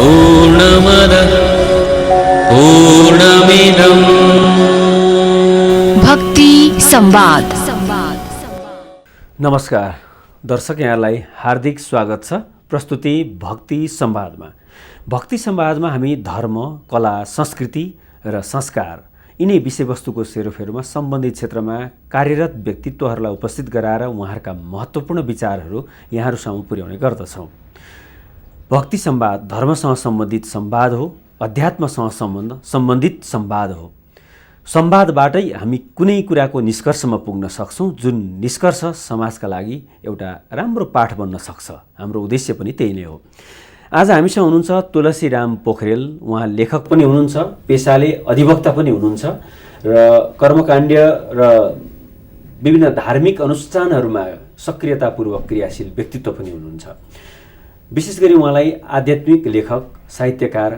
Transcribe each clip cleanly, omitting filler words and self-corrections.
पूर्णमदः पूर्णमिदम् भक्ति संवाद। नमस्कार दर्शक, यहाँलाई हार्दिक स्वागत छ प्रस्तुति भक्ति संवादमा। भक्ति संवादमा हामी धर्म, कला, संस्कृति र संस्कार यिनै विषयवस्तुको सेरोफेरोमा सम्बन्धित क्षेत्रमा कार्यरत व्यक्तित्वहरूलाई उपस्थित गराएर उहाँहरूका महत्त्वपूर्ण विचारहरू यहाँहरूसम्म पुर्याउने गर्दछौँ। भक्ति संवाद धर्मसँग सम्बन्धित संवाद हो, अध्यात्मसँग सम्बन्धित संवाद हो। संवादबाटै हामी कुनै कुराको निष्कर्षमा पुग्न सक्छौँ, जुन निष्कर्ष समाजका लागि एउटा राम्रो पाठ बन्न सक्छ। हाम्रो उद्देश्य पनि त्यही नै हो। आज हामीसँग हुनुहुन्छ तुलसीराम पोखरेल। उहाँ लेखक पनि हुनुहुन्छ, पेसाले अधिवक्ता पनि हुनुहुन्छ र कर्मकाण्ड र विभिन्न धार्मिक अनुष्ठानहरूमा सक्रियतापूर्वक क्रियाशील व्यक्तित्व पनि हुनुहुन्छ। विशेष गरी उहाँलाई आध्यात्मिक लेखक, साहित्यकार,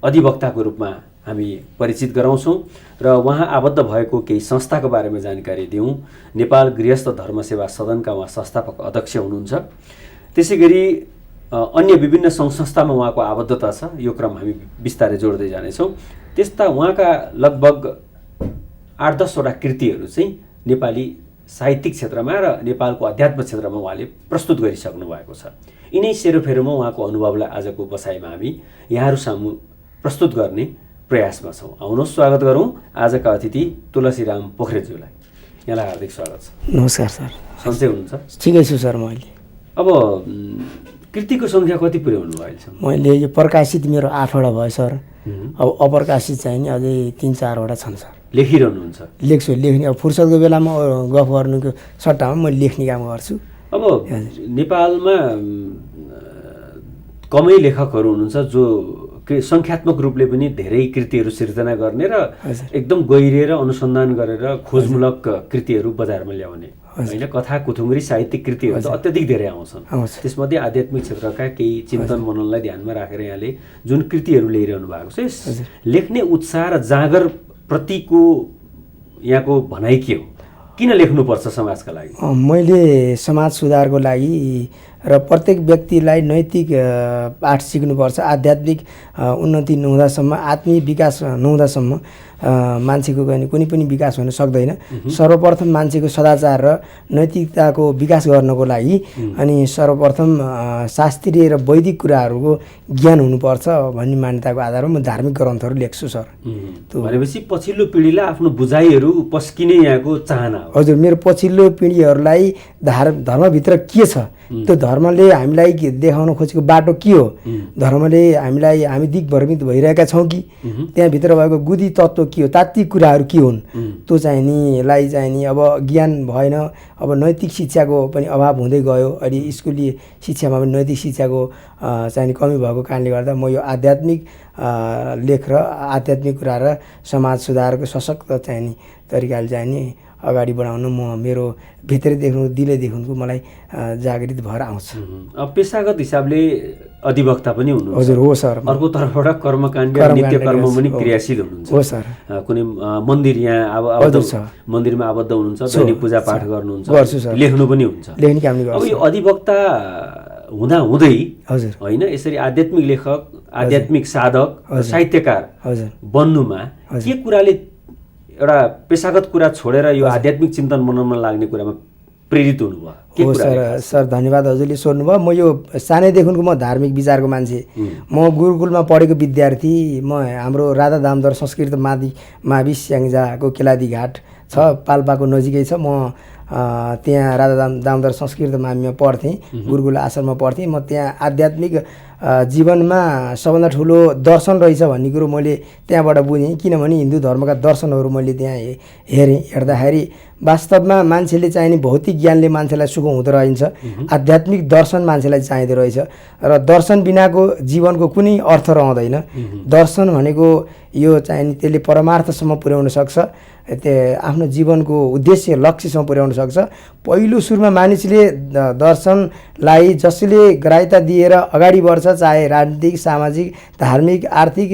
अधिवक्ताको रूपमा हामी परिचित गराउँछौँ र उहाँ आबद्ध भएको केही संस्थाको बारेमा जानकारी दिउँ। नेपाल गृहस्थ धर्मसेवा सदनका उहाँ संस्थापक अध्यक्ष हुनुहुन्छ। त्यसै गरी अन्य विभिन्न सङ्घ संस्थामा उहाँको आबद्धता छ। यो क्रम हामी बिस्तारै जोड्दै जानेछौँ। त्यस्ता उहाँका लगभग 8-10 वटा कृतिहरू चाहिँ नेपाली साहित्यिक क्षेत्रमा र नेपालको अध्यात्म क्षेत्रमा उहाँले प्रस्तुत गरिसक्नु भएको छ। यिनै सेरोफेरोमा उहाँको अनुभवलाई आजको बसाइमा हामी यहाँहरू सामु प्रस्तुत गर्ने प्रयासमा छौँ। आउनुहोस् स्वागत गरौँ आजका अतिथि तुलसीराम पोखरेलज्यूलाई। यहाँलाई हार्दिक स्वागत छ। नमस्कार सर। सन्चै हुनुहुन्छ? ठिकै छु सर। मैले अब कृतिको सङ्ख्या कति पुर्याउनु भयो अहिलेसम्म? मैले यो प्रकाशित मेरो 8वटा भयो सर। अब अप्रकाशित चाहिँ नि अझै 3-4वटा छन् सर। लेखिरहनुहुन्छ? लेख्छु, लेख्ने अब फुर्सदको बेलामा गफ गर्नुको सट्टामा मैले लेख्ने काम गर्छु। अब नेपालमा कमै लेखकहरू हुनुहुन्छ जो सङ्ख्यात्मक रूपले पनि धेरै कृतिहरू सिर्जना गर्ने र एकदम गहिरिएर अनुसन्धान गरेर खोजमूलक कृतिहरू बजारमा ल्याउने होइन। कथा, कुथुङ्ग्री, साहित्यिक कृतिहरू त अत्यधिक धेरै आउँछन्। त्यसमध्ये आध्यात्मिक क्षेत्रका केही चिन्तन मननलाई ध्यानमा राखेर यहाँले जुन कृतिहरू ल्याइरहनु भएको छ, यस लेख्ने उत्साह र जाँगर प्रतिको यहाँको भनाइ के हो? किन लेख्नुपर्छ समाजका लागि? मैले समाज सुधारको लागि र प्रत्येक व्यक्तिलाई नैतिक पाठ सिक्नुपर्छ। आध्यात्मिक उन्नति नहुँदासम्म, आत्मिक विकास नहुँदासम्म मान्छेको कुनै पनि विकास हुन सक्दैन। सर्वप्रथम मान्छेको सदाचार र नैतिकताको विकास गर्नको लागि अनि सर्वप्रथम शास्त्रीय र वैदिक कुराहरूको ज्ञान हुनुपर्छ भन्ने मान्यताको आधारमा म धार्मिक ग्रन्थहरू लेख्छु सर। भनेपछि पछिल्लो पिँढीलाई आफ्नो बुझाइहरू पस्किने यहाँको चाहना हो? हजुर, मेरो पछिल्लो पिँढीहरूलाई धर्मभित्र के छ, त्यो धर्मले हामीलाई देखाउन खोजेको बाटो के हो, धर्मले हामी दिग्भ्रमित भइरहेका छौँ कि त्यहाँभित्र भएको गुदी तत्त्व के हो, तात्विक कुराहरू के हुन्, त्यो चाहिँ नि अब ज्ञान भएन। अब नैतिक शिक्षाको पनि अभाव हुँदै गयो। अहिले स्कुली शिक्षामा पनि नैतिक शिक्षाको चाहिँ कमी भएको कारणले गर्दा म यो आध्यात्मिक लेख र आध्यात्मिक कुरा र समाज सुधारको सशक्त चाहिँ नि तरिकाले चाहिँ नि अगाडि बढाउन म मेरो भित्रैदेखि दिलैदेखिको मलाई जागृत भएर आउँछ। अब पेसागत हिसाबले अधिवक्ता पनि हुनुहुन्छ? हजुर, हो सर। अर्को तर्फबाट कर्मकाण्ड, नित्य कर्म पनि क्रियाशील हुनुहुन्छ? हो सर। कुनै मन्दिर यहाँ आबद्ध छ, मन्दिरमा आबद्ध हुनुहुन्छ, दैनिक पूजा पाठ गर्नुहुन्छ? गर्छु सर। लेख्नु पनि हुन्छ? लेख्ने काम नि गर्छु। अब यो अधिवक्ता हुँदै हजुर होइन, यसरी आध्यात्मिक लेखक, आध्यात्मिक साधक, साहित्यकार बन्नुमा के कुराले एउटा पेसागत कुरा छोडेर यो आध्यात्मिक चिन्तन मननमा लाग्ने कुरामा प्रेरित हुनुभयो? हो सर, धन्यवाद हजुरले सोध्नुभयो। म यो सानैदेखिको म धार्मिक विचारको मान्छे। म गुरुकुलमा पढेको विद्यार्थी। म हाम्रो राधा दामोदर संस्कृत मावि स्याङ्जाको केलादी घाट छ, पाल्पाको नजिकै छ। म त्यहाँ राधा दामोदर संस्कृत माविमा पढ्थेँ, गुरुकुल आश्रममा पढ्थेँ। म त्यहाँ आध्यात्मिक जीवनमा सबभन्दा ठुलो दर्शन रहेछ भन्ने कुरो मैले त्यहाँबाट बुझेँ। किनभने हिन्दू धर्मका दर्शनहरू मैले त्यहाँ हेर्दाखेरि वास्तवमा मान्छेले चाहिने भौतिक ज्ञानले मान्छेलाई सुख हुँदो रहन्छ, आध्यात्मिक दर्शन मान्छेलाई चाहिँदो रहेछ र दर्शन बिनाको जीवनको कुनै अर्थ रहँदैन। दर्शन भनेको यो चाहिने त्यसले परमार्थसम्म पुर्याउन सक्छ, आफ्नो जीवनको उद्देश्य लक्ष्यसम्म पुर्याउन सक्छ। पहिलो सुरुमा मानिसले दर्शनलाई जसले ग्राह्यता दिएर अगाडि बढ्छ, चाहे राजनीतिक, सामाजिक, धार्मिक, आर्थिक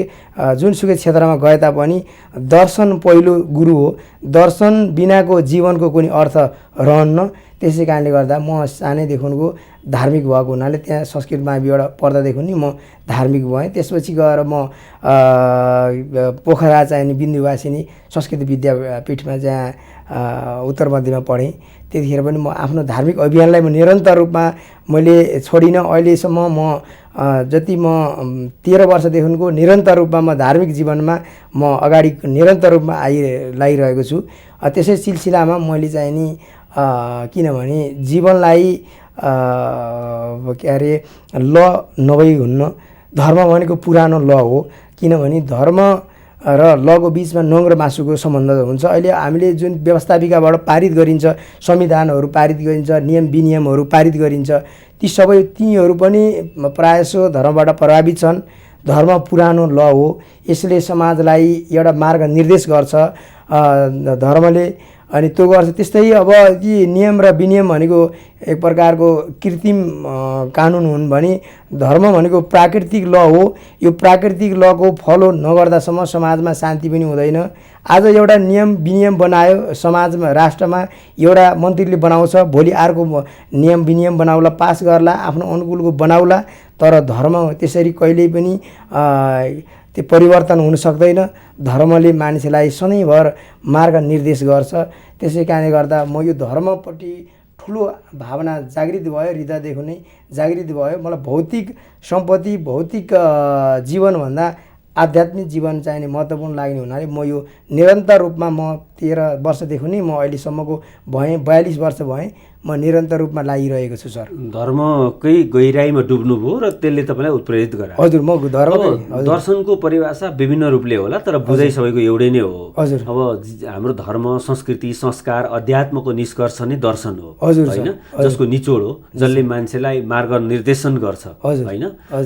जुनसुकै क्षेत्रमा गए तापनि दर्शन पहिलो गुरु हो। दर्शन बिनाको जीवनको कुनै अर्थ रहन्न। त्यसै कारणले गर्दा म सानैदेखिको धार्मिक भएको हुनाले त्यहाँ संस्कृत महाविद्यालयबाट पढ्दादेखि नि म धार्मिक भएँ। त्यसपछि गएर म पोखरा चाहिँ नि बिन्दुवासिनी संस्कृत विद्यापीठमा जहाँ उत्तर मध्यमा पढेँ। त्यतिखेर पनि म आफ्नो धार्मिक अभियानलाई म निरन्तर रूपमा मैले छोडिनँ। अहिलेसम्म म जति म 13 वर्षदेखिको निरन्तर रूपमा म धार्मिक जीवनमा म अगाडि निरन्तर रूपमा लागिरहेको छु। त्यसै सिलसिलामा मैले चाहिँ नि किनभने जीवनलाई के अरे ल नभई हुन्न। धर्म भनेको पुरानो ल हो। किनभने धर्म र लको बिचमा नङ र मासुको सम्बन्ध हुन्छ। अहिले हामीले जुन व्यवस्थापिकाबाट पारित गरिन्छ, संविधानहरू पारित गरिन्छ, नियम विनियमहरू पारित गरिन्छ, तीहरू पनि प्रायःसो धर्मबाट प्रभावित छन्। धर्म पुरानो ल हो। यसले समाजलाई एउटा मार्ग निर्देश गर्छ धर्मले, अनि त्यो गर्छ। त्यस्तै अब यी नियम र विनियम भनेको एक प्रकारको कृत्रिम कानुन हुन् भने धर्म भनेको प्राकृतिक ल हो। यो प्राकृतिक लको फलो नगर्दासम्म समाजमा शान्ति पनि हुँदैन। आज एउटा नियम विनियम बनायो समाजमा, राष्ट्रमा एउटा मन्त्रीले बनाउँछ, भोलि अर्को नियम विनियम बनाउला, पास गर्ला, आफ्नो अनुकूलको बनाउला। तर धर्म त्यसरी कहिल्यै पनि त्यो परिवर्तन हुन सक्दैन। धर्मले मान्छेलाई सधैँभर मार्ग निर्देश गर्छ। त्यसै कारणले गर्दा म यो धर्मपट्टि ठुलो भावना जागृत भयो, हृदयदेखि नै जागृत भयो। मलाई भौतिक सम्पत्ति, भौतिक जीवनभन्दा आध्यात्मिक जीवन चाहिने महत्त्वपूर्ण लाग्ने हुनाले म यो निरन्तर रूपमा म 13 वर्षदेखि नै म अहिलेसम्मको भएँ, 42 वर्ष भएँ, म निरन्तर रूपमा लागिरहेको छु सर। धर्मकै गहिराइमा डुब्नुभयो र त्यसले तपाईँलाई उत्प्रेरित गरायो। हजुर, म दर्शनको परिभाषा विभिन्न रूपले होला, तर बुझाइ सबैको एउटै नै हो। हजुर, अब हाम्रो धर्म, संस्कृति, संस्कार, अध्यात्मको निष्कर्ष नै दर्शन हो, हजुर होइन? जसको निचोड हो, जसले मान्छेलाई मार्ग निर्देशन गर्छ, होइन?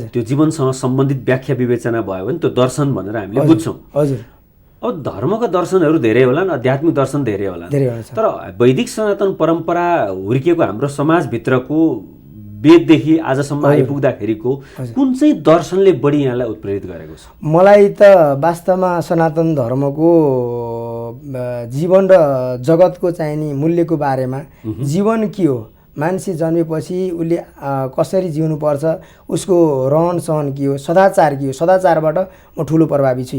त्यो जीवनसँग सम्बन्धित व्याख्या विवेचना भयो भने त्यो दर्शन भनेर हामीले बुझ्छौँ। हजुर, अब धर्मका दर्शनहरू धेरै होलान्, आध्यात्मिक दर्शन धेरै होलान्, तर वैदिक सनातन परम्परा हुर्किएको हाम्रो समाजभित्रको वेददेखि आजसम्म आइपुग्दाखेरिको कुन चाहिँ दर्शनले बढी यहाँलाई उत्प्रेरित गरेको छ? मलाई त वास्तवमा सनातन धर्मको जीवन र जगतको चाहिने मूल्यको बारेमा, जीवन के हो, मान्छे जन्मेपछि उसले कसरी जिउनुपर्छ, उसको रहन सहन के हो, सदाचार के हो, सदाचारबाट म ठुलो प्रभावित छु।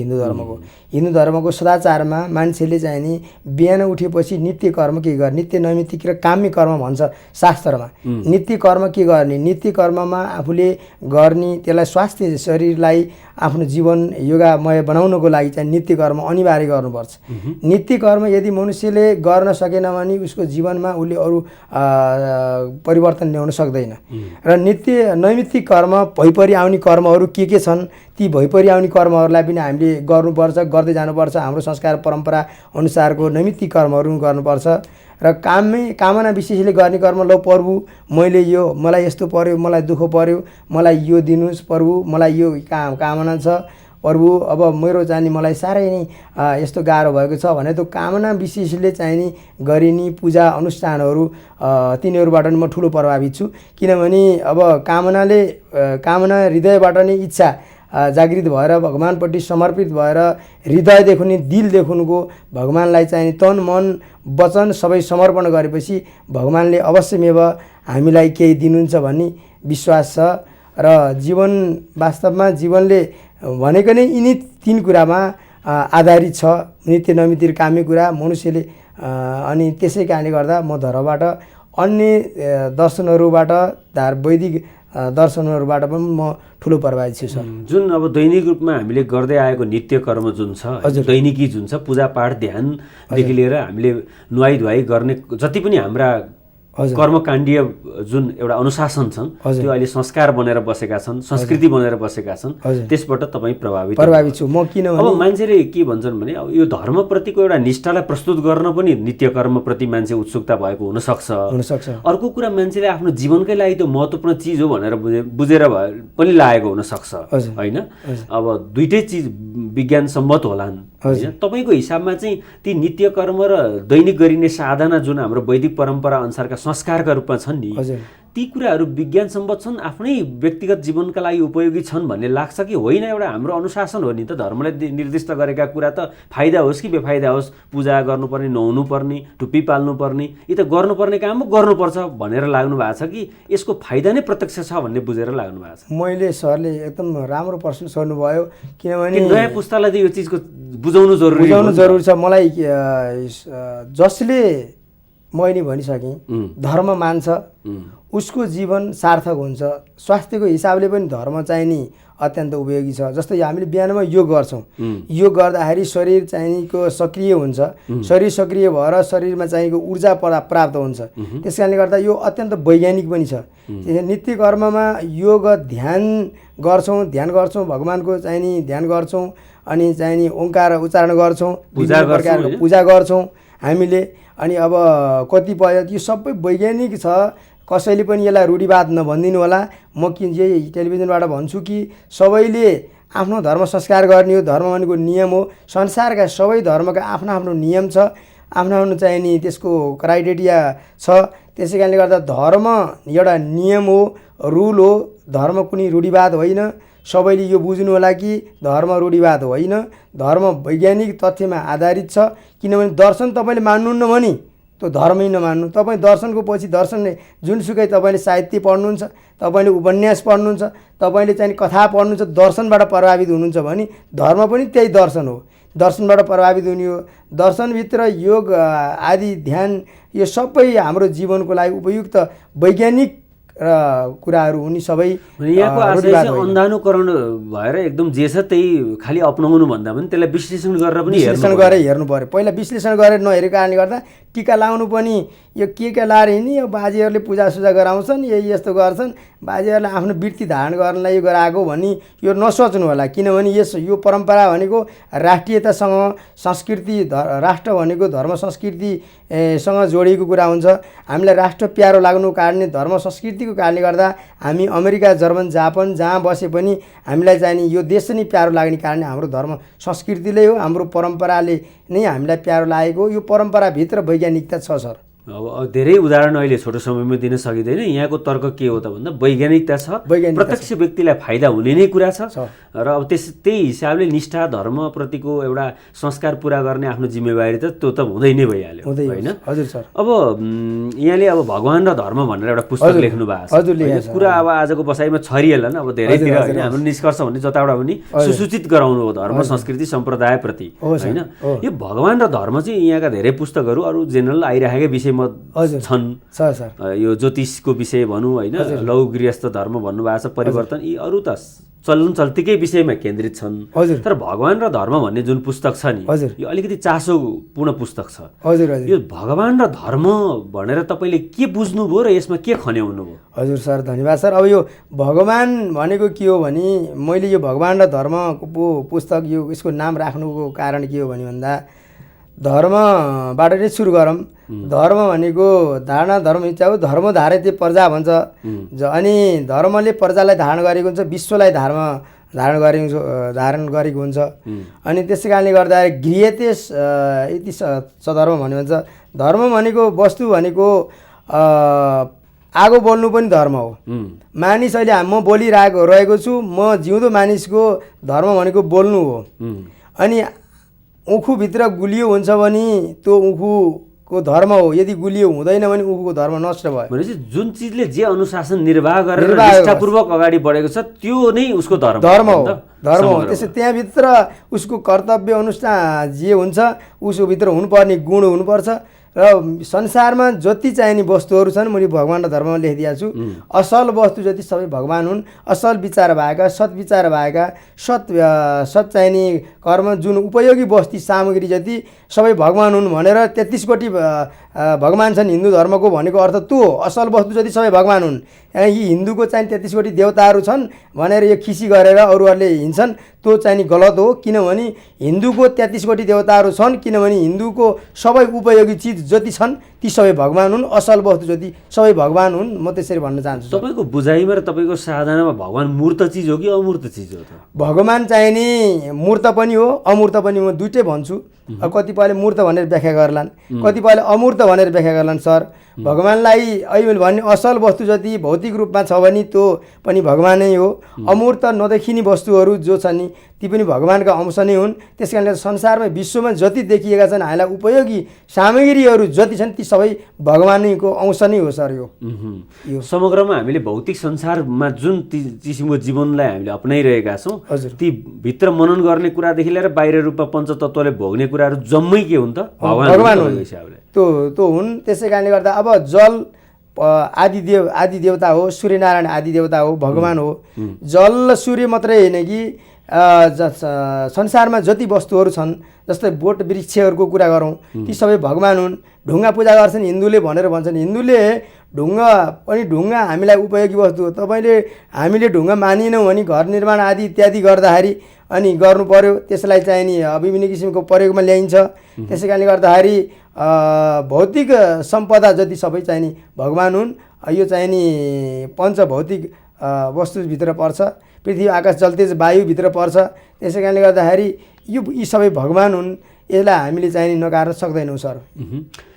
हिन्दू धर्मको सदाचारमा मान्छेले चाहिँ नि बिहान उठेपछि नित्य कर्म के गर्ने, नित्य नैमित्तिक र काम्य कर्म भन्छ शास्त्रमा। नित्य कर्म के गर्ने, नित्य कर्ममा आफूले गर्ने त्यसलाई स्वास्थ्य शरीरलाई आफ्नो जीवन योगामय बनाउनको लागि चाहिँ नित्य कर्म अनिवार्य गर्नुपर्छ। नित्य कर्म यदि मनुष्यले गर्न सकेन भने उसको जीवनमा उसले अरू परिवर्तन ल्याउन सक्दैन। र नित्य नैमित्तिक कर्म, भइपरि आउने कर्महरू के छन्, ती भइपरि आउने कर्महरूलाई पनि हामीले गर्नुपर्छ, गर्दै जानुपर्छ। हाम्रो संस्कार परम्परा अनुसारको नैमित्तिक कर्महरू गर्नुपर्छ। र कामना विशेषले गर्ने कर्म, ल प्रभु मैले यो, मलाई यस्तो पर्यो, मलाई दुःख पर्यो, मलाई यो दिनुहोस् प्रभु, मलाई यो कामना छ प्रभु, अब मेरो चाहिँ मलाई साह्रै नै यस्तो गाह्रो भएको छ भने त्यो कामना विशेषले चाहिँ नि गरिने पूजा अनुष्ठानहरू तिनीहरूबाट नि म ठुलो प्रभावित छु। किनभने अब कामना हृदयबाट नै इच्छा जागृत भएर भगवानपट्टि समर्पित भएर हृदयदेखि नि दिलदेखिको भगवानलाई चाहिँ तन मन वचन सबै समर्पण गरेपछि भगवानले अवश्यमेव हामीलाई केही दिनुहुन्छ भन्ने विश्वास छ। र जीवन वास्तवमा जीवनले भनेको नै यिनी 3 कुरामा आधारित छ, नित्य नैमित्तिक काम्य कुरा मनुष्यले। अनि त्यसै कारणले गर्दा म धर्मबाट, अन्य दर्शनहरूबाट, वैदिक दर्शनहरूबाट पनि म ठुलो प्रभावित छु सर। जुन अब दैनिक रूपमा हामीले गर्दै आएको नित्य कर्म जुन छ, दैनिकी जुन छ, पूजापाठ ध्यानदेखि लिएर हामीले नुहाई धुवाई गर्ने जति पनि हाम्रा कर्मकाण्डीय जुन एउटा अनुशासन छन्, त्यो अहिले संस्कार बनेर बसेका छन्, संस्कृति बनेर बसेका छन्। त्यसबाट तपाईँ प्रभावित छु म। किनभने अब मान्छेले के भन्छन् भने अब यो धर्मप्रतिको एउटा निष्ठालाई प्रस्तुत गर्न पनि नित्य कर्मप्रति मान्छे उत्सुकता भएको हुनसक्छ। अर्को कुरा, मान्छेले आफ्नो जीवनकै लागि त्यो महत्त्वपूर्ण चिज हो भनेर बुझेर पनि लागेको हुनसक्छ, होइन? अब दुइटै चिज विज्ञान सम्मत होलान्, होइन? तपाईँको हिसाबमा चाहिँ ती नित्य कर्म र दैनिक गरिने साधना जुन हाम्रो वैदिक परम्परा अनुसारका संस्कारका रूपमा छन् नि, ती कुराहरू विज्ञान सम्बद्ध छन्, आफ्नै व्यक्तिगत जीवनका लागि उपयोगी छन् भन्ने लाग्छ कि होइन एउटा हाम्रो अनुशासन हो नि त, धर्मले निर्दिष्ट गरेका कुरा त फाइदा होस् कि बेफाइदा होस्, पूजा गर्नुपर्ने, नुहाउनुपर्ने, टुप्पी पाल्नुपर्ने, यी त गर्नुपर्ने काम गर्नुपर्छ भनेर लाग्नु भएको छ कि यसको फाइदा नै प्रत्यक्ष छ भन्ने बुझेर लाग्नु भएको छ? मैले सरले एकदम राम्रो प्रश्न सोध्नुभयो, किनभने नयाँ पुस्तालाई त यो चिजको बुझाउनु जरुरी छ। मलाई जसले मैले भनिसकेँ धर्म मान्छ उसको जीवन सार्थक हुन्छ। स्वास्थ्यको हिसाबले पनि धर्म चाहिँ नि अत्यन्त उपयोगी छ। जस्तै हामीले बिहानमा योग गर्छौँ, योग गर्दाखेरि शरीर चाहिनेको सक्रिय हुन्छ, शरीर सक्रिय भएर शरीरमा चाहिनेको ऊर्जा प्राप्त हुन्छ। त्यस कारणले गर्दा यो अत्यन्त वैज्ञानिक पनि छ। नित्य कर्ममा योग ध्यान गर्छौँ, भगवानको चाहिँ नि ध्यान गर्छौँ, अनि चाहिँ नि ओङ्कार उच्चारण गर्छौँ, विभिन्न प्रकारको पूजा गर्छौँ हामीले। अनि अब कतिपय यो सबै वैज्ञानिक छ, कसैले पनि यसलाई रूढिवाद नभनिदिनु होला। म यही टेलिभिजनबाट भन्छु कि सबैले आफ्नो धर्म संस्कार गर्ने हो, धर्म भनेको नियम हो। संसारका सबै धर्मका आफ्नो आफ्नो नियम छ, आफ्नो आफ्नो चाहिँ नि त्यसको क्राइटेरिया छ। त्यसै कारणले गर्दा धर्म एउटा नियम हो, रुल हो, धर्म कुनै रूढिवाद होइन। सबैले यो बुझ्नु होला कि धर्म रूढिवाद होइन, धर्म वैज्ञानिक तथ्यमा आधारित छ। किनभने दर्शन तपाईँले मान्नुहुन्न भने त्यो धर्मै नमान्नु। तपाईँ दर्शनको पछि दर्शनले जुनसुकै तपाईँले साहित्य पढ्नुहुन्छ, तपाईँले उपन्यास पढ्नुहुन्छ, तपाईँले चाहिँ कथा पढ्नुहुन्छ, दर्शनबाट प्रभावित हुनुहुन्छ भने धर्म पनि त्यही दर्शन हो, दर्शनबाट प्रभावित हुने हो। दर्शनभित्र योग आदि ध्यान यो सबै हाम्रो जीवनको लागि उपयुक्त वैज्ञानिक कुराहरू हुने सबै। यहाँको आशय चाहिँ अन्धानुकरण भएर एकदम जे छ त्यही खालि अपनाउनु भन्दा पनि त्यसलाई विश्लेषण गरेर पनि हेर्नु पर्यो। पहिला विश्लेषण गरेर नहेरेको कारणले गर्दा टिका लाउनु पनि यो के लाएर हिँड्ने, यो बाजेहरूले पूजासुजा गराउँछन्, यही यस्तो गर्छन्, बाजेहरूले आफ्नो वृत्ति धारण गर्नलाई यो गराएको भन्ने यो नसोच्नु होला। किनभने यो परम्परा भनेको राष्ट्रियतासँग, संस्कृति, राष्ट्र भनेको धर्म संस्कृतिसँग जोडिएको कुरा हुन्छ। हामीलाई राष्ट्र प्यारो लाग्नु कारणले, धर्म संस्कृतिको कारणले गर्दा हामी अमेरिका, जर्मन, जापान जहाँ बसे पनि हामीलाई चाहिँ नि यो देश नै प्यारो लाग्ने कारणले हाम्रो धर्म संस्कृतिले हो, हाम्रो परम्पराले नै हामीलाई प्यारो लागेको। यो परम्पराभित्र वैज्ञानिकता छ सर। अब धेरै उदाहरण अहिले छोटो समयमा दिन सकिँदैन। यहाँको तर्क के हो त भन्दा वैज्ञानिकता छ, प्रत्यक्ष व्यक्तिलाई फाइदा हुने नै कुरा छ र अब त्यही हिसाबले निष्ठा, धर्मप्रतिको एउटा संस्कार पुरा गर्ने आफ्नो जिम्मेवारी त त्यो त हुँदै नै भइहाल्यो होइन? हजुर सर। अब यहाँले अब भगवान र धर्म भनेर एउटा पुस्तक लेख्नु भएको छ। कुरा अब आजको बसाइमा छरिएला नि, अब धेरैतिर होइन, हाम्रो निष्कर्ष भन्ने जताबाट पनि सुसूचित गराउनु हो धर्म, संस्कृति, सम्प्रदायप्रति होइन? यो भगवान र धर्म चाहिँ यहाँका धेरै पुस्तकहरू अरू जेनरल आइरहेका विषय छन्। यो ज्योतिषको विषय भनौँ होइन, लौ गृहस्थ धर्म भन्नुभएको छ, परिवर्तन, यी अरू त चलन चल्तीकै विषयमा केन्द्रित छन्। तर भगवान र धर्म भन्ने जुन पुस्तक छ नि, यो अलिकति चासोपूर्ण पुस्तक छ। यो भगवान र धर्म भनेर तपाईँले के बुझ्नुभयो र यसमा के खन्याउनु भयो? हजुर सर, धन्यवाद सर। अब यो भगवान भनेको के हो भने, मैले यो भगवान र धर्मको पुस्तक यसको नाम राख्नुको कारण के हो भने भन्दा, धर्मबाट नै सुरु गरौँ। धर्म भनेको धारणा, धर्म इच्छा हो, धर्म धारित प्रजा भन्छ। अनि धर्मले प्रजालाई धारण गरेको हुन्छ, विश्वलाई धारण गरेको हुन्छ। अनि त्यसै कारणले गर्दा गृहते इति सधर्म भन्ने भन्छ। धर्म भनेको वस्तु भनेको आगो बोल्नु पनि धर्म हो। मानिस अहिले म बोलिरहेको छु, म जिउँदो मानिसको धर्म भनेको बोल्नु हो। अनि उखुभित्र गुलियो हुन्छ भने त्यो उखुको धर्म हो, यदि गुलियो हुँदैन भने उखुको धर्म नष्ट भयो। भनेपछि जुन चिजले जे अनुशासन निर्वाह गरेर निष्ठापूर्वक अगाडि बढेको छ त्यो नै उसको धर्म हो। त्यसै त्यहाँभित्र उसको कर्तव्य अनुष्ठान जे हुन्छ उसको भित्र हुनुपर्ने गुण हुनुपर्छ। र संसारमा जति चाहिने वस्तुहरू छन् मैले भगवान र धर्ममा लेखिदिएको छु। असल वस्तु जति सबै भगवान हुन्। असल विचार भएका, सद्विचार भएका, सत चाहिने कर्म, जुन उपयोगी वस्तु सामग्री जति सबै भगवान हुन् भनेर 33 कोटी भगवान छन् हिन्दू धर्मको भनेको अर्थ त्यो हो। असल वस्तु जति सबै भगवान हुन्। यी हिन्दूको चाहिँ 33 कोटी देवताहरू छन् भनेर यो खिसी गरेर अरूहरूले हिँड्छन्, त्यो चाहिँ गलत हो। किनभने हिन्दूको 33 कोटी देवताहरू छन्, किनभने हिन्दूको सबै उपयोगी चिज जति छन् ती सबै भगवान हुन्, असल वस्तु जति सबै भगवान हुन्, म त्यसरी भन्न चाहन्छु। तपाईँको बुझाइमा र तपाईँको साधनामा भगवान मूर्त चिज हो कि अमूर्त चिज हो त? भगवान चाहिँ नि मूर्त पनि हो अमूर्त पनि हो, दुइटै भन्छु। अब कतिपयले मूर्त भनेर व्याख्या गर्लान्, कतिपयले अमूर्त भनेर व्याख्या गर्लान्। सर, भगवानलाई अहिले भन्ने असल वस्तु जति भौतिक रूपमा छ भने त्यो पनि भगवानै हो। अमूर्त नदेखिने वस्तुहरू जो छन् नि ती पनि भगवानका अंश नै हुन्। त्यस कारणले संसारमा विश्वमा जति देखिएका छन् हामीलाई उपयोगी सामग्रीहरू जति छन् ती सबै भगवानैको अंश नै हो सर। यो समग्रमा हामीले भौतिक संसारमा जुन किसिमको जीवनलाई हामीले अपनाइरहेका छौँ, ती भित्र मनन गर्ने कुरादेखि लिएर बाहिर रूपमा पञ्चतत्त्वले भोग्ने कुराहरू जम्मै के हुन् त? भगवान हुन्। त्यो हुन्। त्यसै कारणले गर्दा अब जल आदि देवता हो, सूर्यनारायण आदि देवता हो, भगवान हो। जल र सूर्य मात्रै होइन कि संसारमा जति वस्तुहरू छन्, जस्तै बोट वृक्षहरूको कुरा गरौँ, ती सबै भगवान हुन्। ढुङ्गा पूजा गर्छन् हिन्दूले भनेर भन्छन्। हिन्दूले ढुङ्गा हामीलाई उपयोगी वस्तु हो। हामीले ढुङ्गा मानिनौँ भने घर निर्माण आदि इत्यादि गर्दाखेरि अनि गर्नु पर्यो, त्यसलाई चाहिँ नि विभिन्न किसिमको प्रयोगमा ल्याइन्छ। त्यसै कारणले गर्दाखेरि भौतिक सम्पदा जति सबै चाहिँ नि भगवान हुन्। यो चाहिँ नि पञ्चभौतिक वस्तुभित्र पर्छ। पृथ्वी आकाश जल तेज वायुभित्र पर्छ। त्यसै कारणले गर्दाखेरि यी सबै भगवान हुन्। यसलाई हामीले चाहिँ नि नकार्न सक्दैनौँ सर।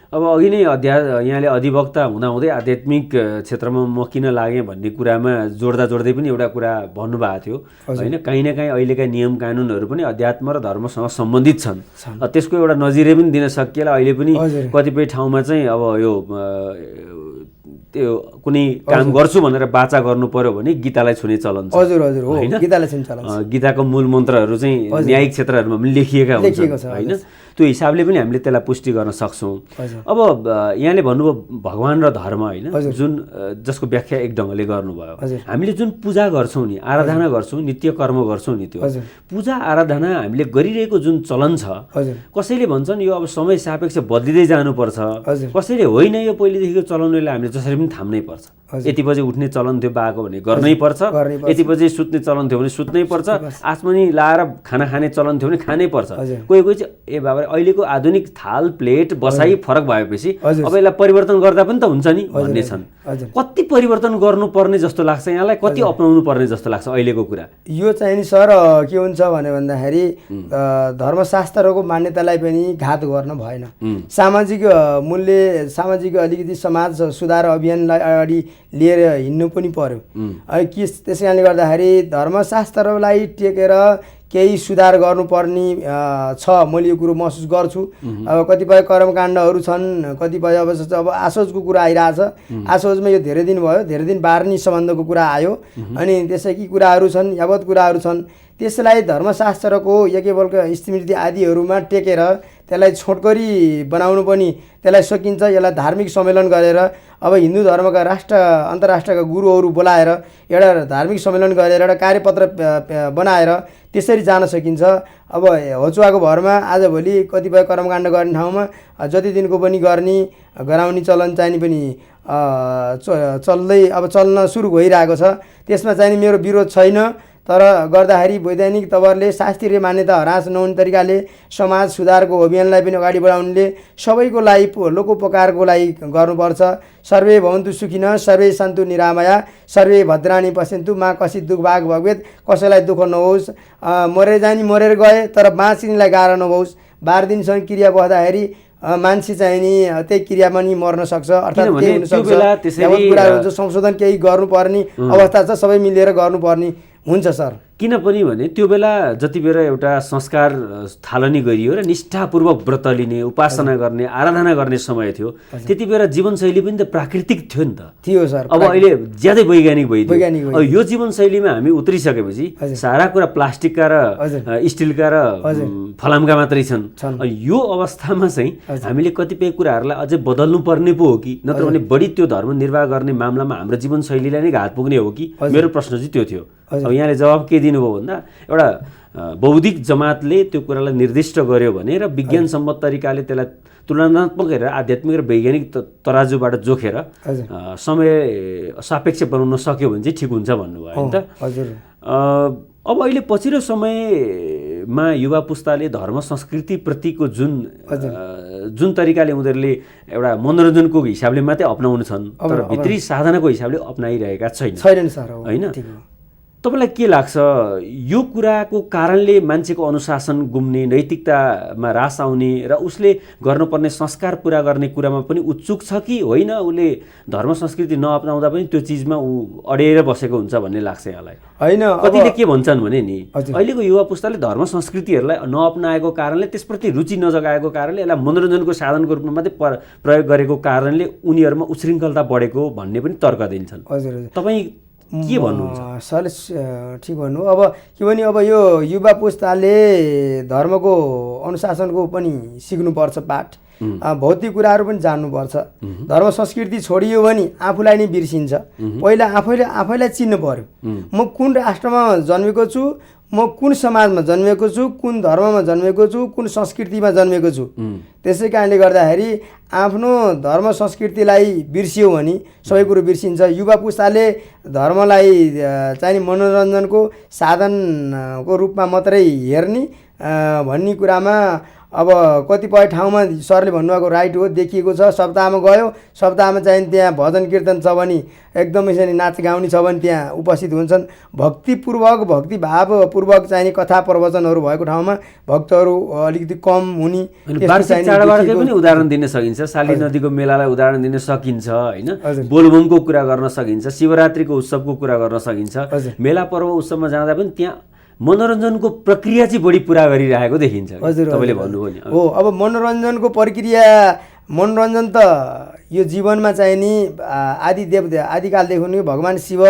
अब अघि नै यहाँले अधिवक्ता हुँदाहुँदै आध्यात्मिक क्षेत्रमा म किन लागेँ भन्ने कुरामा जोड्दै पनि एउटा कुरा भन्नुभएको थियो होइन? काहीँ न काहीँ अहिलेका नियम कानुनहरू पनि अध्यात्म र धर्मसँग सम्बन्धित छन्। त्यसको एउटा नजिरै पनि दिन सकिएला। अहिले पनि कतिपय ठाउँमा चाहिँ अब यो त्यो कुनै काम गर्छु भनेर बाचा गर्नु पर्यो भने गीतालाई छुने चलन छ। हजुर हो, गीतालाई छुने चलन छ। गीताको मूल मन्त्रहरू चाहिँ न्यायिक क्षेत्रहरूमा पनि लेखिएका हुन्छन् होइन? त्यो हिसाबले पनि हामीले त्यसलाई पुष्टि गर्न सक्छौँ। अब यहाँले भन्नुभयो भगवान र धर्म होइन, जुन जसको व्याख्या एक ढङ्गले गर्नुभयो। हामीले जुन पूजा गर्छौँ नि, आराधना गर्छौँ, नित्य कर्म गर्छौँ नि, त्यो पूजा आराधना हामीले गरिरहेको जुन चलन छ, कसैले भन्छन् यो अब समय सापेक्ष बदलिँदै जानुपर्छ, कसैले होइन यो पहिलेदेखिको चलाउनेलाई हामीले जसरी पनि थाम्नै पर्छ। यति बजे उठ्ने चलन थियो बाको भने गर्नै पर्छ, यति बजे सुत्ने चलन थियो भने सुत्नै पर्छ, आचमनी लाएर खाना खाने चलन थियो भने खानै पर्छ। कोही चाहिँ ए बाबा अहिलेको आधुनिक थाल प्लेट बसाइ फरक भएपछि अब यसलाई परिवर्तन गर्दा पनि त हुन्छ नि भन्ने छन्। कति परिवर्तन गर्नुपर्ने जस्तो लाग्छ यहाँलाई? कति अपनाउनु पर्ने जस्तो लाग्छ अहिलेको कुरा? यो चाहिँ नि सर के हुन्छ भने भन्दाखेरि धर्मशास्त्रको मान्यतालाई पनि घात गर्न भएन। सामाजिक मूल्य, सामाजिक अलिकति समाज सुधार अभियानलाई अगाडि लिएर हिँड्नु पनि पर्यो। त्यसै कारणले गर्दाखेरि धर्मशास्त्रलाई टेकेर केही सुधार गर्नुपर्ने छ, मैले यो कुरो महसुस गर्छु। अब कतिपय कर्मकाण्डहरू छन्, कतिपय अब आसोजको कुरा आइरहेछ। आसोजमा यो धेरै दिन भयो, धेरै दिन बार्नी सम्बन्धको कुरा आयो, अनि त्यसै कि कुराहरू छन्, यावत कुराहरू छन्। त्यसलाई धर्मशास्त्रको यज्ञबलका स्मृति आदिहरूमा टेकेर त्यसलाई छोटकरी बनाउनु पनि त्यसलाई सकिन्छ। यसलाई धार्मिक सम्मेलन गरेर अब हिन्दू धर्मका अन्तर्राष्ट्रका गुरुहरू बोलाएर एउटा धार्मिक सम्मेलन गरेर एउटा कार्यपत्र बनाएर त्यसरी जान सकिन्छ। अब होचुवाको भरमा आजभोलि कतिपय कर्मकाण्ड गर्ने ठाउँमा जति दिनको पनि गराउने चलन चाहिँ पनि चल्न सुरु भइरहेको छ। त्यसमा चाहिँ मेरो विरोध छैन, तर गर्दाखेरि वैधानिक तवरले शास्त्रीय मान्यता हरास नहुने तरिकाले समाज सुधारको अभियानलाई पनि अगाडि बढाउनुले सबैको लागि लोकोपकारको लागि गर्नुपर्छ। सर्वे भवन्तु सुखिनः, सर्वे सन्तु निरामया, सर्वे भद्राणि पश्यन्तु, मा कसित दुःखभाग भगवेत्। कसैलाई दुःख नहोस्, मरेर गए तर बाँच्नेलाई गाह्रो नहोस्। 12 दिनसम्म क्रिया बस्दाखेरि मान्छे चाहिँ नि त्यही क्रियामा नि मर्न सक्छ, अर्थात् केही हुनसक्छ। कुराहरू हुन्छ, संशोधन केही गर्नुपर्ने अवस्था छ, सबै मिलेर गर्नुपर्ने हुन्छ सर। किनभने भने त्यो बेला जति बेला एउटा संस्कार थालनी गरियो र निष्ठापूर्वक व्रत लिने, उपासना गर्ने, आराधना गर्ने समय थियो, त्यति बेला जीवनशैली पनि त प्राकृतिक थियो नि त। थियो सर। अब अहिले ज्यादै वैज्ञानिक भइदियो। अब यो जीवनशैलीमा हामी उत्रिसकेपछि सारा कुरा प्लास्टिकका र स्टिलका र फलामका मात्रै छन्। यो अवस्थामा चाहिँ हामीले कतिपय कुराहरूलाई अझै बदल्नु पर्ने पो हो कि, नत्र भने बढी त्यो धर्म निर्वाह गर्ने मामलामा हाम्रो जीवनशैलीलाई नै घात पुग्ने हो कि? मेरो प्रश्न चाहिँ त्यो थियो। अब यहाँले जवाब के दिनुभयो भन्दा एउटा बौद्धिक जमातले त्यो कुरालाई निर्दिष्ट गर्यो भने र विज्ञानसम्मत तरिकाले त्यसलाई तुलनात्मक हेरेर आध्यात्मिक र वैज्ञानिक तराजुबाट जोखेर समय सापेक्ष बनाउन सक्यो भने चाहिँ ठिक हुन्छ भन्नुभयो होइन त? अब अहिले पछिल्लो समय मा युवा पुस्ताले धर्म संस्कृतिप्रतिको जुन तरिकाले उनीहरूले एउटा मनोरञ्जनको हिसाबले मात्रै अपनाउनु छन् तर भित्री साधनाको हिसाबले अपनाइरहेका छैनन् सर होइन। तपाईँलाई के लाग्छ यो कुराको कारणले मान्छेको अनुशासन गुम्ने, नैतिकतामा ह्रास आउने र उसले गर्नुपर्ने संस्कार पुरा गर्ने कुरामा पनि उत्सुक छ कि होइन उसले धर्म संस्कृति नअपनाउँदा पनि त्यो चिजमा ऊ अडेर बसेको हुन्छ भन्ने लाग्छ यहाँलाई? होइन, कतिले के भन्छन् भने नि अहिलेको युवा पुस्ताले धर्म संस्कृतिहरूलाई नअपनाएको कारणले, त्यसप्रति रुचि नजगाएको कारणले, यसलाई मनोरञ्जनको साधनको रूपमा मात्रै प्रयोग गरेको कारणले उनीहरूमा उच्छृङ्खलता बढेको भन्ने पनि तर्क दिन्छन्। हजुर, तपाईँ के भन्नुहुन्छ? सर ठिक भन्नु। अब के भने अब यो युवा पुस्ताले धर्मको अनुशासनको पनि सिक्नुपर्छ पाठ, भौतिक कुराहरू पनि जान्नुपर्छ। धर्म संस्कृति छोडियो भने आफूलाई नै बिर्सिन्छ। पहिला आफैलाई चिन्नु पर्यो, म कुन राष्ट्रमा जन्मेको छु, म कुन समाजमा जन्मेको छु, कुन धर्ममा जन्मेको छु, कुन संस्कृतिमा जन्मेको छु। त्यसै कारणले गर्दाखेरि आफ्नो धर्म संस्कृतिलाई बिर्सियो भने सबै कुरो बिर्सिन्छ। युवा पुस्ताले धर्मलाई चाहिँ मनोरञ्जनको साधनको रूपमा मात्रै हेर्ने भन्ने कुरामा अब कतिपय ठाउँमा सरले भन्नुभएको राइट हो, देखिएको छ। सप्ताहमा गयो, सप्ताहमा चाहिँ त्यहाँ भजन कीर्तन छ भने एकदमै चाहिँ नाच गाउने छ भने त्यहाँ उपस्थित हुन्छन्। भक्तिपूर्वक भक्तिभावपूर्वक चाहिँ कथा प्रवचनहरू भएको ठाउँमा भक्तहरू अलिकति कम हुने। वार्षिक चाडबाडकै पनि उदाहरण दिन सकिन्छ, शाली नदीको मेलालाई उदाहरण दिन सकिन्छ होइन, बोलबमको कुरा गर्न सकिन्छ, शिवरात्रिको उत्सवको कुरा गर्न सकिन्छ। मेला पर्व उत्सवमा जाँदा पनि त्यहाँ मनोरञ्जनको प्रक्रिया चाहिँ बढी पुरा गरिरहेको देखिन्छ। तपाईँले भन्नुभयो नि हो। अब मनोरञ्जनको प्रक्रिया, मनोरञ्जन त यो जीवनमा चाहिँ नि आदिकालदेखि नै भगवान् शिव,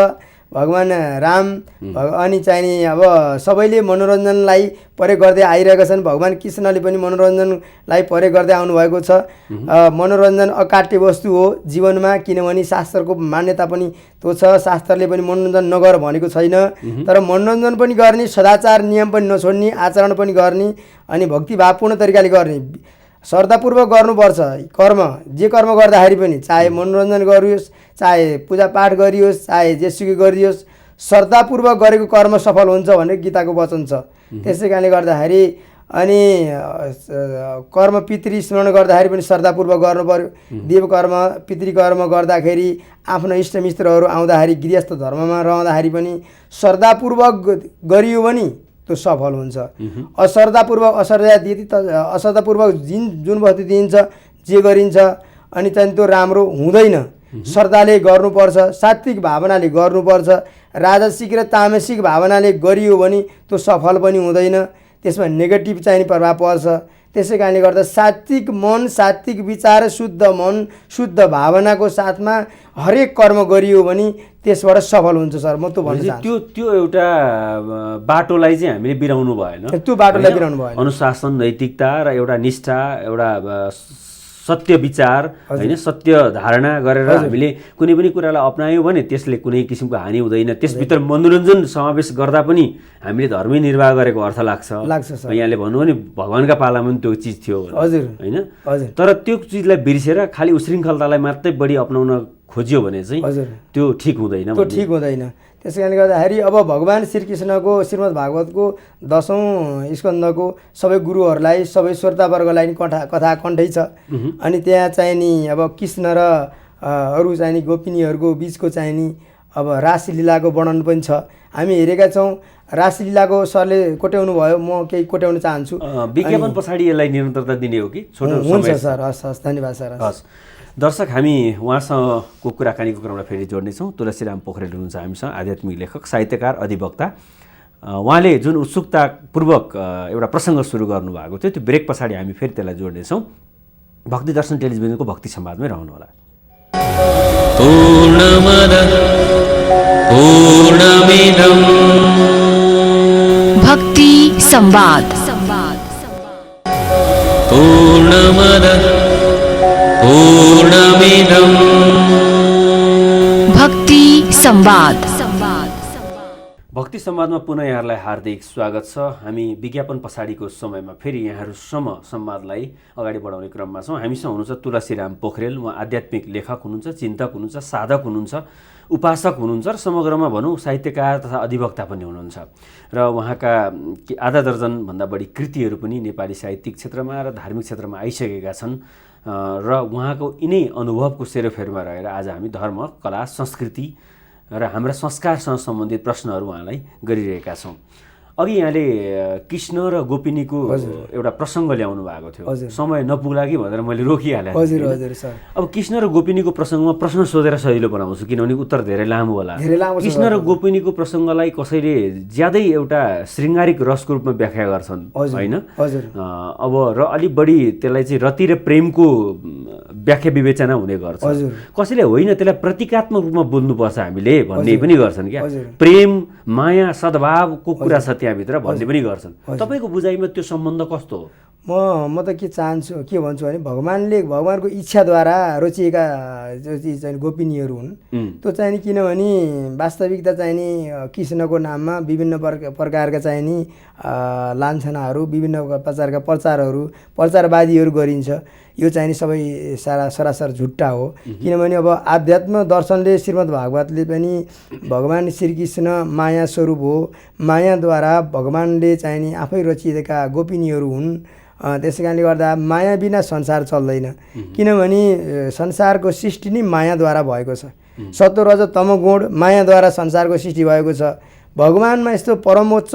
भगवान् राम अनि चाहिँ नि अब सबैले मनोरञ्जनलाई प्रयोग गर्दै आइरहेका छन्। भगवान् कृष्णले पनि मनोरञ्जनलाई प्रयोग गर्दै आउनुभएको छ। मनोरञ्जन अकाट्य वस्तु हो जीवनमा, किनभने शास्त्रको मान्यता पनि त्यो छ। शास्त्रले पनि मनोरञ्जन नगर भनेको छैन, तर मनोरञ्जन पनि गर्ने, सदाचार नियम पनि नछोड्ने, आचरण पनि गर्ने अनि भक्तिभावपूर्ण तरिकाले गर्ने, श्रद्धापूर्वक गर्नुपर्छ। कर्म जे कर्म गर्दाखेरि पनि, चाहे मनोरञ्जन गरियोस्, चाहे पूजापाठ गरियोस्, चाहे जेसुकै गरियोस्, श्रद्धापूर्वक गरेको कर्म सफल हुन्छ भनेर गीताको वचन छ। त्यसै कारणले गर्दाखेरि अनि कर्म पितृ स्मरण गर्दाखेरि पनि श्रद्धापूर्वक गर्नु पर्यो। देवकर्म पितृकर्म गर्दाखेरि आफ्नो इष्टमित्रहरू आउँदाखेरि गृहस्थ धर्ममा रहँदाखेरि पनि श्रद्धापूर्वक गरियो भने त्यो सफल हुन्छ। अश्रद्धापूर्वक अश्रद्धापूर्वक जुन वस्तु दिइन्छ, जे गरिन्छ अनि चाहिँ त्यो राम्रो हुँदैन। श्रद्धाले गर्नुपर्छ, सात्विक भावनाले गर्नुपर्छ। राजसिक र तामसिक भावनाले गरियो भने त्यो सफल पनि हुँदैन, त्यसमा नेगेटिभ चाहिँ प्रभाव पर्छ। त्यसै कारणले गर्दा सात्विक मन, सात्विक विचार, शुद्ध मन, शुद्ध भावनाको साथमा हरेक कर्म गरियो भने त्यसबाट सफल हुन्छ। सर म त भन्न चाहन्छु त्यो एउटा बाटोलाई चाहिँ हामीले बिराउनु भएन। त्यो बाटोलाई बिराउनु भएन। अनुशासन, नैतिकता र एउटा निष्ठा, एउटा सत्य विचार होइन, सत्य धारणा गरेर हामीले कुनै पनि कुरालाई अपनायौँ भने त्यसले कुनै किसिमको हानि हुँदैन। त्यसभित्र मनोरञ्जन समावेश गर्दा पनि हामीले धर्मै निर्वाह गरेको अर्थ लाग्छ। यहाँले भन्नुभयो नि भगवान्का पालामा पनि त्यो चिज थियो होइन, तर त्यो चिजलाई बिर्सेर खालि उशृङ्खलतालाई मात्रै बढी अपनाउन खोज्यो भने चाहिँ त्यो ठिक हुँदैन। त्यो ठिक हुँदैन। त्यसै कारणले गर्दाखेरि अब भगवान् श्रीकृष्णको श्रीमद् भागवतको 10औं स्कन्धको सबै गुरुहरूलाई, सबै श्रोतावर्गलाई कथा कण्ठै छ। अनि त्यहाँ चाहिँ नि अब कृष्ण र अरू चाहिँ नि गोपिनीहरूको बिचको चाहिँ नि अब रासलीलाको वर्णन पनि छ। हामी हेरेका छौँ। रासलीलाको सरले कोट्याउनु भयो, म केही कोट्याउन चाहन्छु। विज्ञापन पछाडि यसलाई निरन्तरता दिने हो कि छोटो? हुन्छ सर, हस् धन्यवाद सर। हस् दर्शक, हामी उहाँसँगको कुराकानीको क्रममा फेरि जोड्नेछौँ। तुलसीराम पोखरेल हुनुहुन्छ हामीसँग, आध्यात्मिक लेखक, साहित्यकार, अधिवक्ता। उहाँले जुन उत्सुकतापूर्वक एउटा प्रसङ्ग सुरु गर्नुभएको थियो, त्यो ब्रेक पछाडि हामी फेरि त्यसलाई जोड्नेछौँ। भक्ति दर्शन टेलिभिजनको भक्ति संवादमै रहनुहोला। भक्ति संवाद। भक्ति संवाद। भक्ति संवादमा पुनः यहाँहरूलाई हार्दिक स्वागत छ। हामी विज्ञापन पछाडिको समयमा फेरि यहाँहरूसम्म संवादलाई अगाडि बढाउने क्रममा छौँ। हामीसँग हुनुहुन्छ तुलसीराम पोखरेल। उहाँ आध्यात्मिक लेखक हुनुहुन्छ, चिन्तक हुनुहुन्छ, साधक हुनुहुन्छ। उपासक हुनुहुन्छ र समग्रमा भनौँ साहित्यकार तथा अधिवक्ता पनि हुनुहुन्छ र उहाँका आधा दर्जनभन्दा बढी कृतिहरू पनि नेपाली साहित्यिक क्षेत्रमा र धार्मिक क्षेत्रमा आइसकेका छन् र उहाँको यिनै अनुभवको सेरोफेरमा रहेर आज हामी धर्म, कला, संस्कृति र हाम्रा संस्कारसँग सम्बन्धित प्रश्नहरू उहाँलाई गरिरहेका छौँ। अघि यहाँले कृष्ण र गोपिनीको एउटा प्रसङ्ग ल्याउनु भएको थियो, समय नपुग्ला कि भनेर मैले रोकिहालेँ। अब कृष्ण र गोपिनीको प्रसङ्गमा प्रश्न सोधेर सजिलो बनाउँछु किनभने उत्तर धेरै लामो होला। कृष्ण र गोपिनीको प्रसङ्गलाई कसैले ज्यादै एउटा श्रृङ्गारिक रसको रूपमा व्याख्या गर्छन् होइन, अब र अलिक बढी त्यसलाई चाहिँ रति र प्रेमको व्याख्या विवेचना हुने गर्छ। कसैले होइन त्यसलाई प्रतीकात्मक रूपमा बुझ्नुपर्छ हामीले भन्ने पनि गर्छन् क्या, प्रेम माया सद्भावको कुरा छ भित्र भन्ने पनि गर्छन्। तपाईको बुझाइमा त्यो सम्बन्ध कस्तो हो? म त के चाहन्छु, के भन्छु भने भगवानको इच्छाद्वारा रचिएका जो चिज चाहिँ गोपिनीहरू हुन् त्यो चाहिँ नि, किनभने वास्तविकता चाहिँ नि कृष्णको नाममा विभिन्न प्रकारका चाहिँ नि लान्छनाहरू, विभिन्न प्रकारका प्रचारवादीहरू गरिन्छ। यो चाहिँ नि सबै सरासर झुट्टा हो। किनभने अब आध्यात्म दर्शनले, श्रीमद् भागवतले पनि भगवान श्रीकृष्ण माया स्वरूप हो, मायाद्वारा भगवानले चाहिँ नि आफै रचिएका गोपिनीहरू हुन्। त्यसै कारणले गर्दा माया बिना संसार चल्दैन, किनभने संसारको सृष्टि नै मायाद्वारा भएको छ। सत्व रज तम गुण मायाद्वारा संसारको सृष्टि भएको छ। भगवानमा यस्तो परमोच्च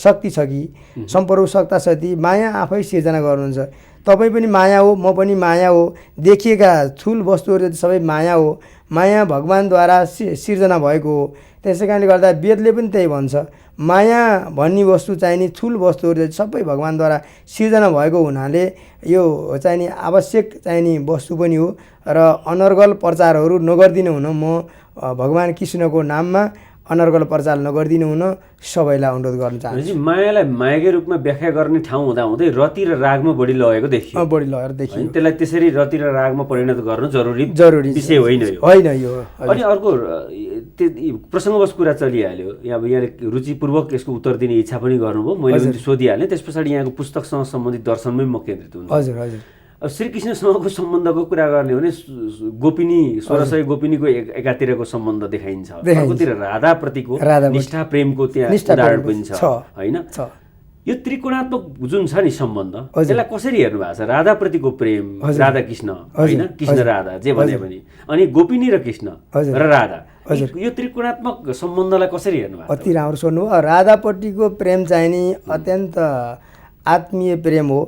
शक्ति छ कि सम्पूर्ण सत्ता शक्ति माया आफै सिर्जना गर्नुहुन्छ। तपाईँ पनि माया हो, म पनि माया हो, देखिएका थुल वस्तुहरू सबै माया हो, माया भगवानद्वारा सिर्जना भएको हो। त्यसै कारणले गर्दा वेदले पनि त्यही भन्छ, माया भन्ने वस्तु चाहिँ नि थुल वस्तुहरू सबै भगवानद्वारा सिर्जना भएको हुनाले यो चाहिँ नि आवश्यक चाहिँ नि वस्तु पनि हो र अनर्गल प्रचारहरू नगरिदिनु हुन म भगवान कृष्णको नाममा अनर्गल प्रचार नगरिदिनु हुन सबैलाई अनुरोध गर्न चाहन्छु। मायालाई मायाकै रूपमा व्याख्या गर्ने ठाउँ हुँदाहुँदै रति र रागमा बढी लगेको देखियो। त्यसलाई त्यसरी रति र रागमा परिणत गर्नु जरुरी विषय होइन यो। अनि अर्को प्रसङ्गवश कुरा चलिहाल्यो, अब यहाँले रुचिपूर्वक यसको उत्तर दिने इच्छा पनि गर्नुभयो, मैले पनि सोधिहालेँ। त्यस पछाडि यहाँको पुस्तकसँग सम्बन्धित दर्शनमै म केन्द्रित हुन्छु। हजुर। अब श्रीकृष्णसँगको सम्बन्धको कुरा गर्ने हो भने गोपिनी 1600 गोपिनीको एकातिरको सम्बन्ध देखाइन्छ, अर्कोतिर राधाप्रतिको निष्ठा प्रेमको त्यहाँ उदाहरण पनि छ होइन। यो त्रिकोणात्मक जुन छ नि सम्बन्ध, यसलाई कसरी हेर्नु भएको छ? राधाप्रतिको प्रेम, राधा कृष्ण होइन, कृष्ण राधा जे भने पनि, अनि गोपिनी र कृष्ण र राधा, यो त्रिकोणात्मक सम्बन्धलाई कसरी हेर्नु भएको? अति राम्रो सोध्नु। राधापट्टिको प्रेम चाहिँ नि अत्यन्त आत्मीय प्रेम हो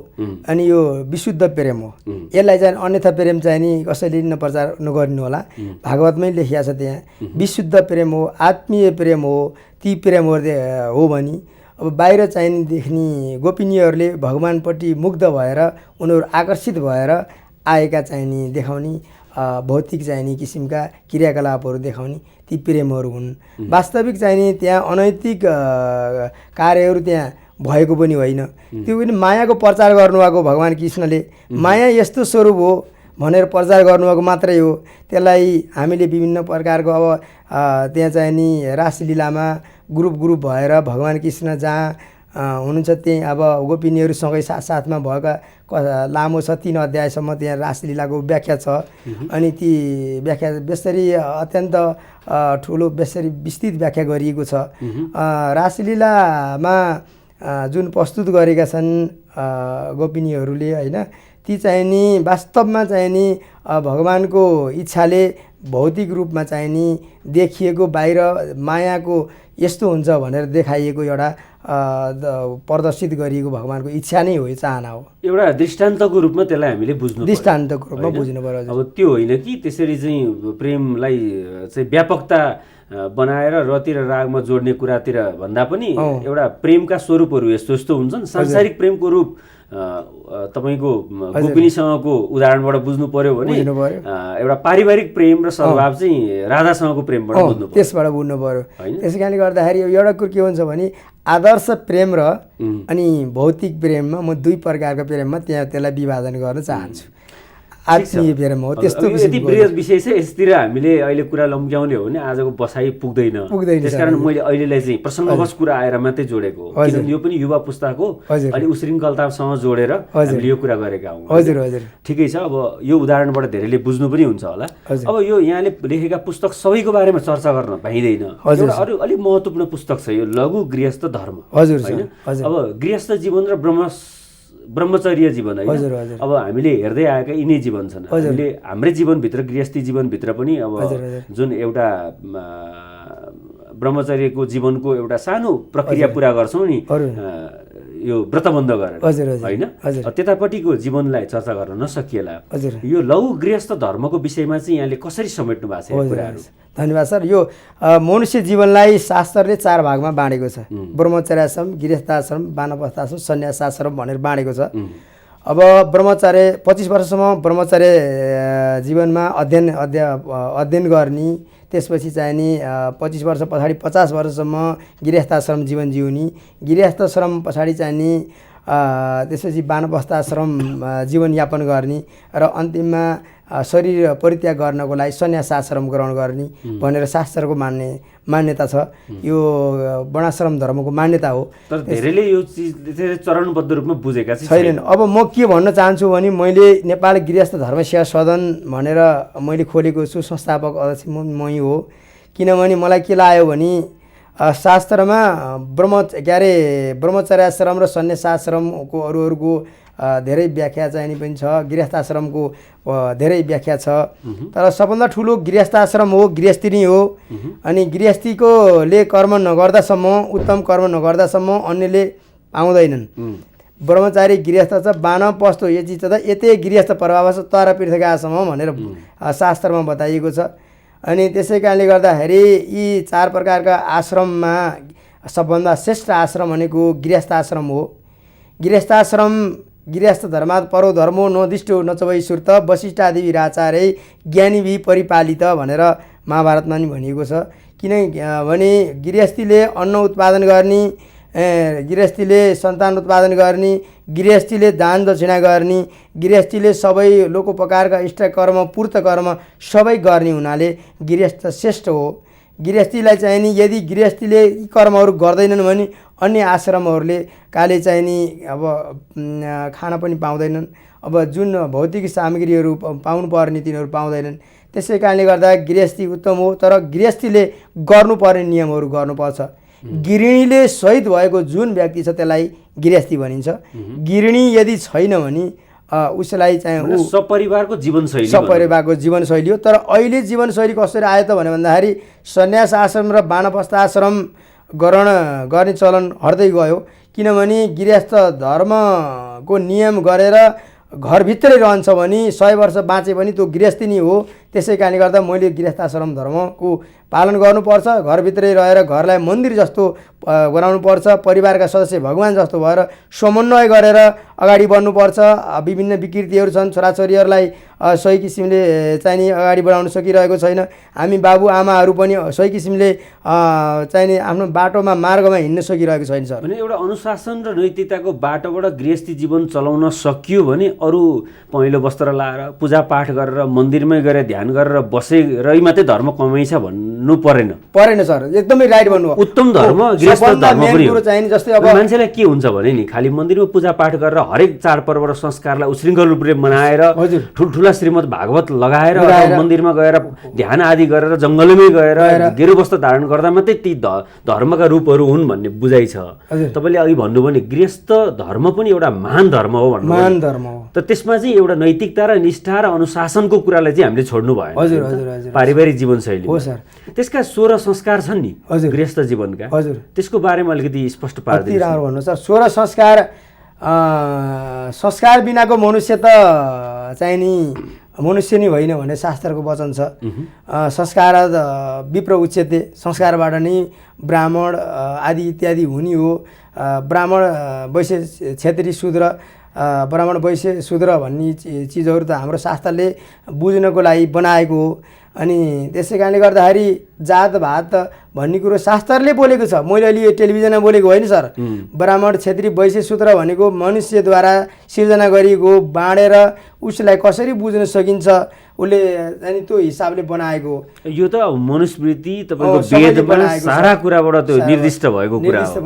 अनि यो विशुद्ध प्रेम हो। यसलाई चाहिँ अन्यथा प्रेम चाहिँ नि कसैले नप्रचार नगर्नु होला। भागवतमै लेखिया छ त्यहाँ विशुद्ध प्रेम हो, आत्मीय प्रेम हो। ती प्रेमहरू हो भने अब बाहिर चाहिँ नि देख्ने गोपिनीहरूले भगवानपट्टि मुग्ध भएर उनीहरू आकर्षित भएर आएका चाहिँ नि देखाउने भौतिक चाहिँ नि किसिमका क्रियाकलापहरू देखाउने ती प्रेमहरू हुन्। वास्तविक चाहिँ नि त्यहाँ अनैतिक कार्यहरू त्यहाँ भएको पनि होइन। त्यो पनि मायाको प्रचार गर्नुभएको भगवान कृष्णले माया यस्तो स्वरूप हो भनेर प्रचार गर्नुभएको मात्रै हो। त्यसलाई हामीले विभिन्न प्रकारको अब त्यहाँ चाहिँ नि रासलीलामा ग्रुप भएर भगवान कृष्ण जहाँ हुनुहुन्छ त्यही अब गोपिनीहरूसँगै साथमा भएका लामो छ 3 अध्यायसम्म त्यहाँ रासलीलाको व्याख्या छ। अनि ती व्याख्या बेसरी अत्यन्त ठुलो बेसरी विस्तृत व्याख्या गरिएको छ। रासलीलामा जुन प्रस्तुत गरेका छन् गोपिनीहरूले होइन, ती चाहिँ नि वास्तवमा चाहिँ नि भगवानको इच्छाले भौतिक रूपमा चाहिँ नि देखिएको बाहिर मायाको यस्तो हुन्छ भनेर देखाइएको एउटा प्रदर्शित गरिएको भगवानको इच्छा नै हो, चाहना हो। एउटा दृष्टान्तको रूपमा त्यसलाई हामीले दृष्टान्तको रूपमा बुझ्नु पर्यो। अब त्यो होइन कि त्यसरी चाहिँ प्रेमलाई चाहिँ व्यापकता बनाएर रति र रागमा जोड्ने कुरातिर भन्दा पनि एउटा प्रेमका स्वरूपहरू यस्तो यस्तो हुन्छन्। सांसारिक प्रेमको रूप तपाईको गोपिनीसँगको उदाहरणबाट बुझ्नु पर्यो भने एउटा पारिवारिक प्रेम र सद्भाव चाहिँ राधासँगको प्रेमबाट बुझ्नु पर्यो, त्यसबाट बुझ्नु पर्यो। त्यसै कारणले गर्दाखेरि एउटा कुरो के हुन्छ भने आदर्श प्रेम र अनि भौतिक प्रेममा म 2 प्रकारको प्रेममा त्यसलाई विभाजन गर्न चाहन्छु। आत्मीय प्रेम हो त्यस्तो यति बृहत विषय छ यसतिर हामीले अहिले कुरा लम्क्याउने हो भने आजको बसाइ पुग्दैन त्यसकारण मैले अहिलेलाई चाहिँ प्रसङ्गवश कुरा आएर मात्रै जोडेको हो किनभने यो पनि युवा पुस्ताको अलि उश्रृङ्खलतासँग जोडेर हामीले यो कुरा गरेका हौँ हजुर हजुर ठिकै छ अब यो उदाहरणबाट धेरैले बुझ्नु पनि हुन्छ होला अब यो यहाँले लेखेका पुस्तक सबैको बारेमा चर्चा गर्न पाइँदैन एउटा अरू अलिक महत्त्वपूर्ण पुस्तक छ यो लघु गृहस्थ धर्म हजुर होइन अब गृहस्थ जीवन र ब्रह्मचर्य जीवन है अब हामीले हेर्दै आएका यिनै जीवन छन् हामीले हाम्रै जीवनभित्र गृहस्थी जीवनभित्र पनि अब जुन एउटा ब्रह्मचर्यको जीवनको एउटा सानो प्रक्रिया पुरा गर्छौँ नि यो व्रतबन्ध गरेर होइन त्यतापट्टिको जीवनलाई चर्चा गर्न नसकिएला यो लघु गृहस्थ धर्मको विषयमा चाहिँ यहाँले कसरी समेट्नु भएको छ यो कुराहरू धन्यवाद सर यो मनुष्य जीवनलाई शास्त्रले 4 भागमा बाँडेको छ ब्रह्मचर्याश्रम गृहस्थाश्रम वानप्रस्थाश्रम सन्यासाश्रम भनेर बाँडेको छ अब ब्रह्मचर्य 25 वर्षसम्म ब्रह्मचर्य जीवनमा अध्ययन गर्ने त्यसपछि चाहिँ नि 25 वर्ष पछाडि 50 वर्षसम्म गृहस्थाश्रम जीवन जिउने गृहस्थाश्रम पछाडि चाहिँ नि त्यसपछि वानप्रस्थाश्रम जीवनयापन गर्ने र अन्तिममा शरीर परित्याग गर्नको लागि सन्यासाश्रम ग्रहण गर्ने भनेर शास्त्रको मान्यता छ यो वर्णाश्रम धर्मको मान्यता हो तर धेरैले यो चिज चरणबद्ध रूपमा बुझेका छैनन् अब म के भन्न चाहन्छु भने मैले नेपाल गृहस्थ धर्म सेवा सदन भनेर मैले खोलेको छु संस्थापक अध्यक्ष मै हो किनभने मलाई के लाग्यो भने शास्त्रमा ब्रह्मचर्याश्रम र सन्यासाश्रमको अरूको धेरै व्याख्या चाहिँ पनि छ गृहस्थाश्रमको धेरै व्याख्या छ तर सबभन्दा ठुलो गृहस्थाश्रम हो गृहस्थी नै हो अनि गृहस्थीकोले कर्म नगर्दासम्म उत्तम कर्म नगर्दासम्म अन्यले पाउँदैनन् ब्रह्मचारी गृहस्थ छ वानप्रस्थ यो चिज त यतै गृहस्थ प्रभाव छ तर पृथ्वीकासम्म भनेर शास्त्रमा बताइएको छ अनि त्यसै कारणले गर्दाखेरि यी 4 प्रकारका आश्रममा सबभन्दा श्रेष्ठ आश्रम भनेको गृहस्थाश्रम हो गृहस्थाश्रम गृहस्थ धर्मात् परो धर्मो नोदिष्टो नचवै सुर्त वशिष्ठादि वीराचार्य ज्ञानी भि परिपालित भनेर महाभारतमा नि भनिएको छ किनभने गृहस्थीले अन्न उत्पादन गर्ने गृहस्थीले सन्तान उत्पादन गर्ने गृहस्थीले दान दक्षिणा गर्ने गृहस्थीले सबै लोकोपकारका इष्ट कर्म पूर्त कर्म सबै गर्ने हुनाले गृहस्थ श्रेष्ठ हो गृहस्थीलाई चाहिँ नि यदि गृहस्थीले यी कर्महरू गर्दैनन् भने अन्य आश्रमहरूले काले चाहिँ नि अब खान पनि पाउँदैनन् अब जुन भौतिक सामग्रीहरू पाउनु पर्ने तिनीहरू पाउँदैनन् त्यसै कारणले गर्दा गृहस्थी उत्तम हो तर गृहस्थीले गर्नुपर्ने नियमहरू गर्नुपर्छ गृहिणीले शहीद भएको जुन व्यक्ति छ त्यसलाई गृहस्थी भनिन्छ गृहिणी यदि छैन भने उसलाई चाहिँ सपरिवारको जीवनशैली हो तर अहिले जीवनशैली कसरी आयो त भन्दाखेरि सन्यास आश्रम र वानप्रस्थ आश्रम ग्रहण गर्ने चलन हट्दै गयो किनभने गृहस्थ धर्मको नियम गरेर घरभित्रै रहन्छ भने 100 वर्ष बाँचे पनि त्यो गृहस्थी नै हो त्यसै कारणले गर्दा मैले गृहस्थाश्रम धर्मको पालन गर्नुपर्छ घरभित्रै रहेर घरलाई मन्दिर जस्तो बनाउनुपर्छ परिवारका सदस्य भगवान जस्तो भएर समन्वय गरेर अगाडि बढ्नुपर्छ विभिन्न विकृतिहरू छन् छोराछोरीहरूलाई सही किसिमले चाहिँ नि अगाडि बढाउन सकिरहेको छैन हामी बाबुआमाहरू पनि सही किसिमले चाहिँ नि आफ्नो बाटोमा मार्गमा हिँड्न सकिरहेको छैन सर भने एउटा अनुशासन र नैतिकताको बाटोबाट गृहस्थी जीवन चलाउन सकियो भने अरू पहेँलो वस्त्र लाएर पूजापाठ गरेर मन्दिरमै गएर ध्यान गरेर बसेरै मात्रै धर्म कमाइछ भन्नु परेन सर एकदमै राइट भन्नु उत्तम धर्म गृहस्थ धर्म पनि हो जस्तै अब मान्छेलाई के हुन्छ भने नि खाली मन्दिरमा पूजापाठ गरेर हरेक चाडपर्व र संस्कारलाई उश्रृङ्खल रूपले मनाएर ठुल्ठुला श्रीमद् भागवत लगाएर मन्दिरमा गएर ध्यान आदि गरेर जङ्गलमै गएर गेरु वस्त्र धारण गर्दा मात्रै ती धर्मका रूपहरू हुन् भन्ने बुझाइ छ तपाईँले अघि भन्नु भने गृहस्थ धर्म पनि एउटा महान धर्म हो भन्नु महान धर्म हो त त्यसमा चाहिँ एउटा नैतिकता र निष्ठा र अनुशासनको कुरालाई चाहिँ हामीले छोड्नु भएन हजुर पारिवारिक जीवनशैली हो सर त्यसका 16 संस्कार छन् नि गृहस्थ जीवनका त्यसको बारेमा अलिकति स्पष्ट पार्दिनु राम्रो भन्नु सर 16 संस्कार बिनाको मनुष्य त चाहिँ नि मनुष्य नै होइन भन्ने शास्त्रको वचन छ संस्कार विप्र उच्यते संस्कारबाट नै ब्राह्मण आदि इत्यादि हुने हो ब्राह्मण वैश्य क्षेत्री शूद्र ब्राह्मण वैश्य शूद्र भन्ने चिजहरू त हाम्रो शास्त्रले बुझ्नको लागि बनाएको हो अनि त्यसै कारणले गर्दाखेरि जातभात भन्ने कुरो शास्त्रले बोलेको छ, मैले अहिले यो टेलिभिजनमा बोलेको होइन सर। ब्राह्मण क्षेत्री वैश्य शूद्र भनेको मनुष्यद्वारा सिर्जना गरिएको, बाँडेर उसलाई कसरी बुझ्न सकिन्छ उसले अनि त्यो हिसाबले बनाएको। यो त मनुस्मृति तपाईँको वेदमा सारा कुराबाट त्यो निर्दिष्ट भएको कुरा हो,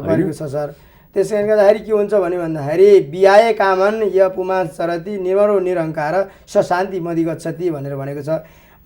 गरेको छ सर। त्यस कारणले गर्दाखेरि के हुन्छ भन्दाखेरि बिहाए कामन य पुमा चरति निर्मरो निरङ्कार स शान्ति मदि गच्छति भनेर भनेको छ।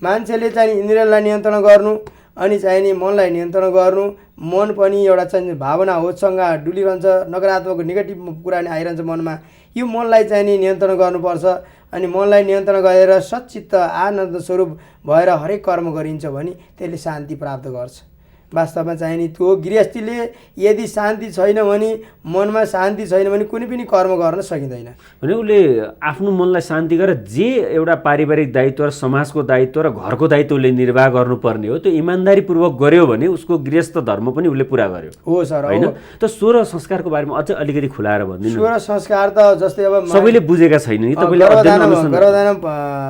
मान्छेले चाहिँ इन्द्रियलाई नियन्त्रण गर्नु अनि चाहिँ नि मनलाई नियन्त्रण गर्नु। मन पनि एउटा चाहिँ भावना हो, सँग डुलिरहन्छ, नकारात्मक नेगेटिभ कुरा नि आइरहन्छ मनमा। यो मनलाई चाहिँ नि नियन्त्रण गर्नुपर्छ। अनि मनलाई नियन्त्रण गरेर सच्चित्त आनन्द स्वरूप भएर हरेक कर्म गरिन्छ भने त्यसले शान्ति प्राप्त गर्छ। वास्तवमा चाहिँ नि त्यो गृहस्थीले यदि शान्ति छैन भने, मनमा शान्ति छैन भने कुनै पनि कर्म गर्न सकिँदैन। भने उसले आफ्नो मनलाई शान्ति गरेर जे एउटा पारिवारिक दायित्व र समाजको दायित्व र घरको दायित्व उसले निर्वाह गर्नुपर्ने हो त्यो इमान्दारीपूर्वक गर्यो भने उसको गृहस्थ धर्म पनि उसले पुरा गर्यो। हो सर, होइन त 16 संस्कारको बारेमा अझ अलिकति खुलाएर भनिदिनु। 16 संस्कार त जस्तै अब सबैले बुझेका छैन नि, तपाईँले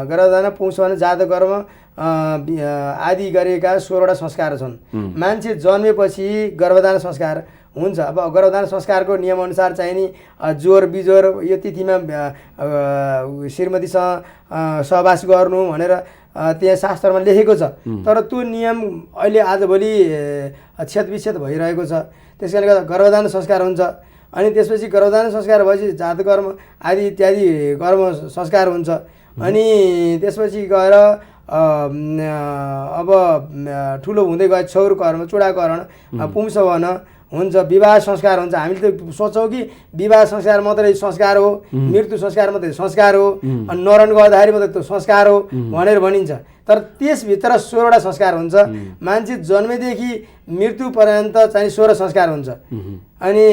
गर्भधान पुंसवन जात कर्म आदि गरेका 16वटा संस्कार छन्। मान्छे जन्मेपछि गर्भधान संस्कार हुन्छ। अब गर्भधान संस्कारको नियमअनुसार चाहिँ नि जोर बिजोर यो तिथिमा श्रीमतीसँग सहवास गर्नु भनेर त्यहाँ शास्त्रमा लेखेको छ। तर त्यो नियम अहिले आजभोलि छेदविच्छेद भइरहेको छ। त्यस कारणले गर्दा गर्भधान संस्कार हुन्छ। अनि त्यसपछि गर्भधान संस्कार भएपछि जातकर्म आदि इत्यादि कर्म संस्कार हुन्छ। अनि त्यसपछि गएर अब ठुलो हुँदै गए क्षौर कर्म, चूडाकरण, पुंसवन हुन्छ, विवाह संस्कार हुन्छ। हामीले त सोच्छौँ कि विवाह संस्कार मात्रै संस्कार हो, मृत्यु संस्कार मात्रै संस्कार हो, अनि नरण गर्दाखेरि मात्रै त्यो संस्कार हो भनेर भनिन्छ। तर त्यसभित्र 16वटा संस्कार हुन्छ। मान्छे जन्मेदेखि मृत्यु पर्यन्त चाहिँ 16 संस्कार हुन्छ। अनि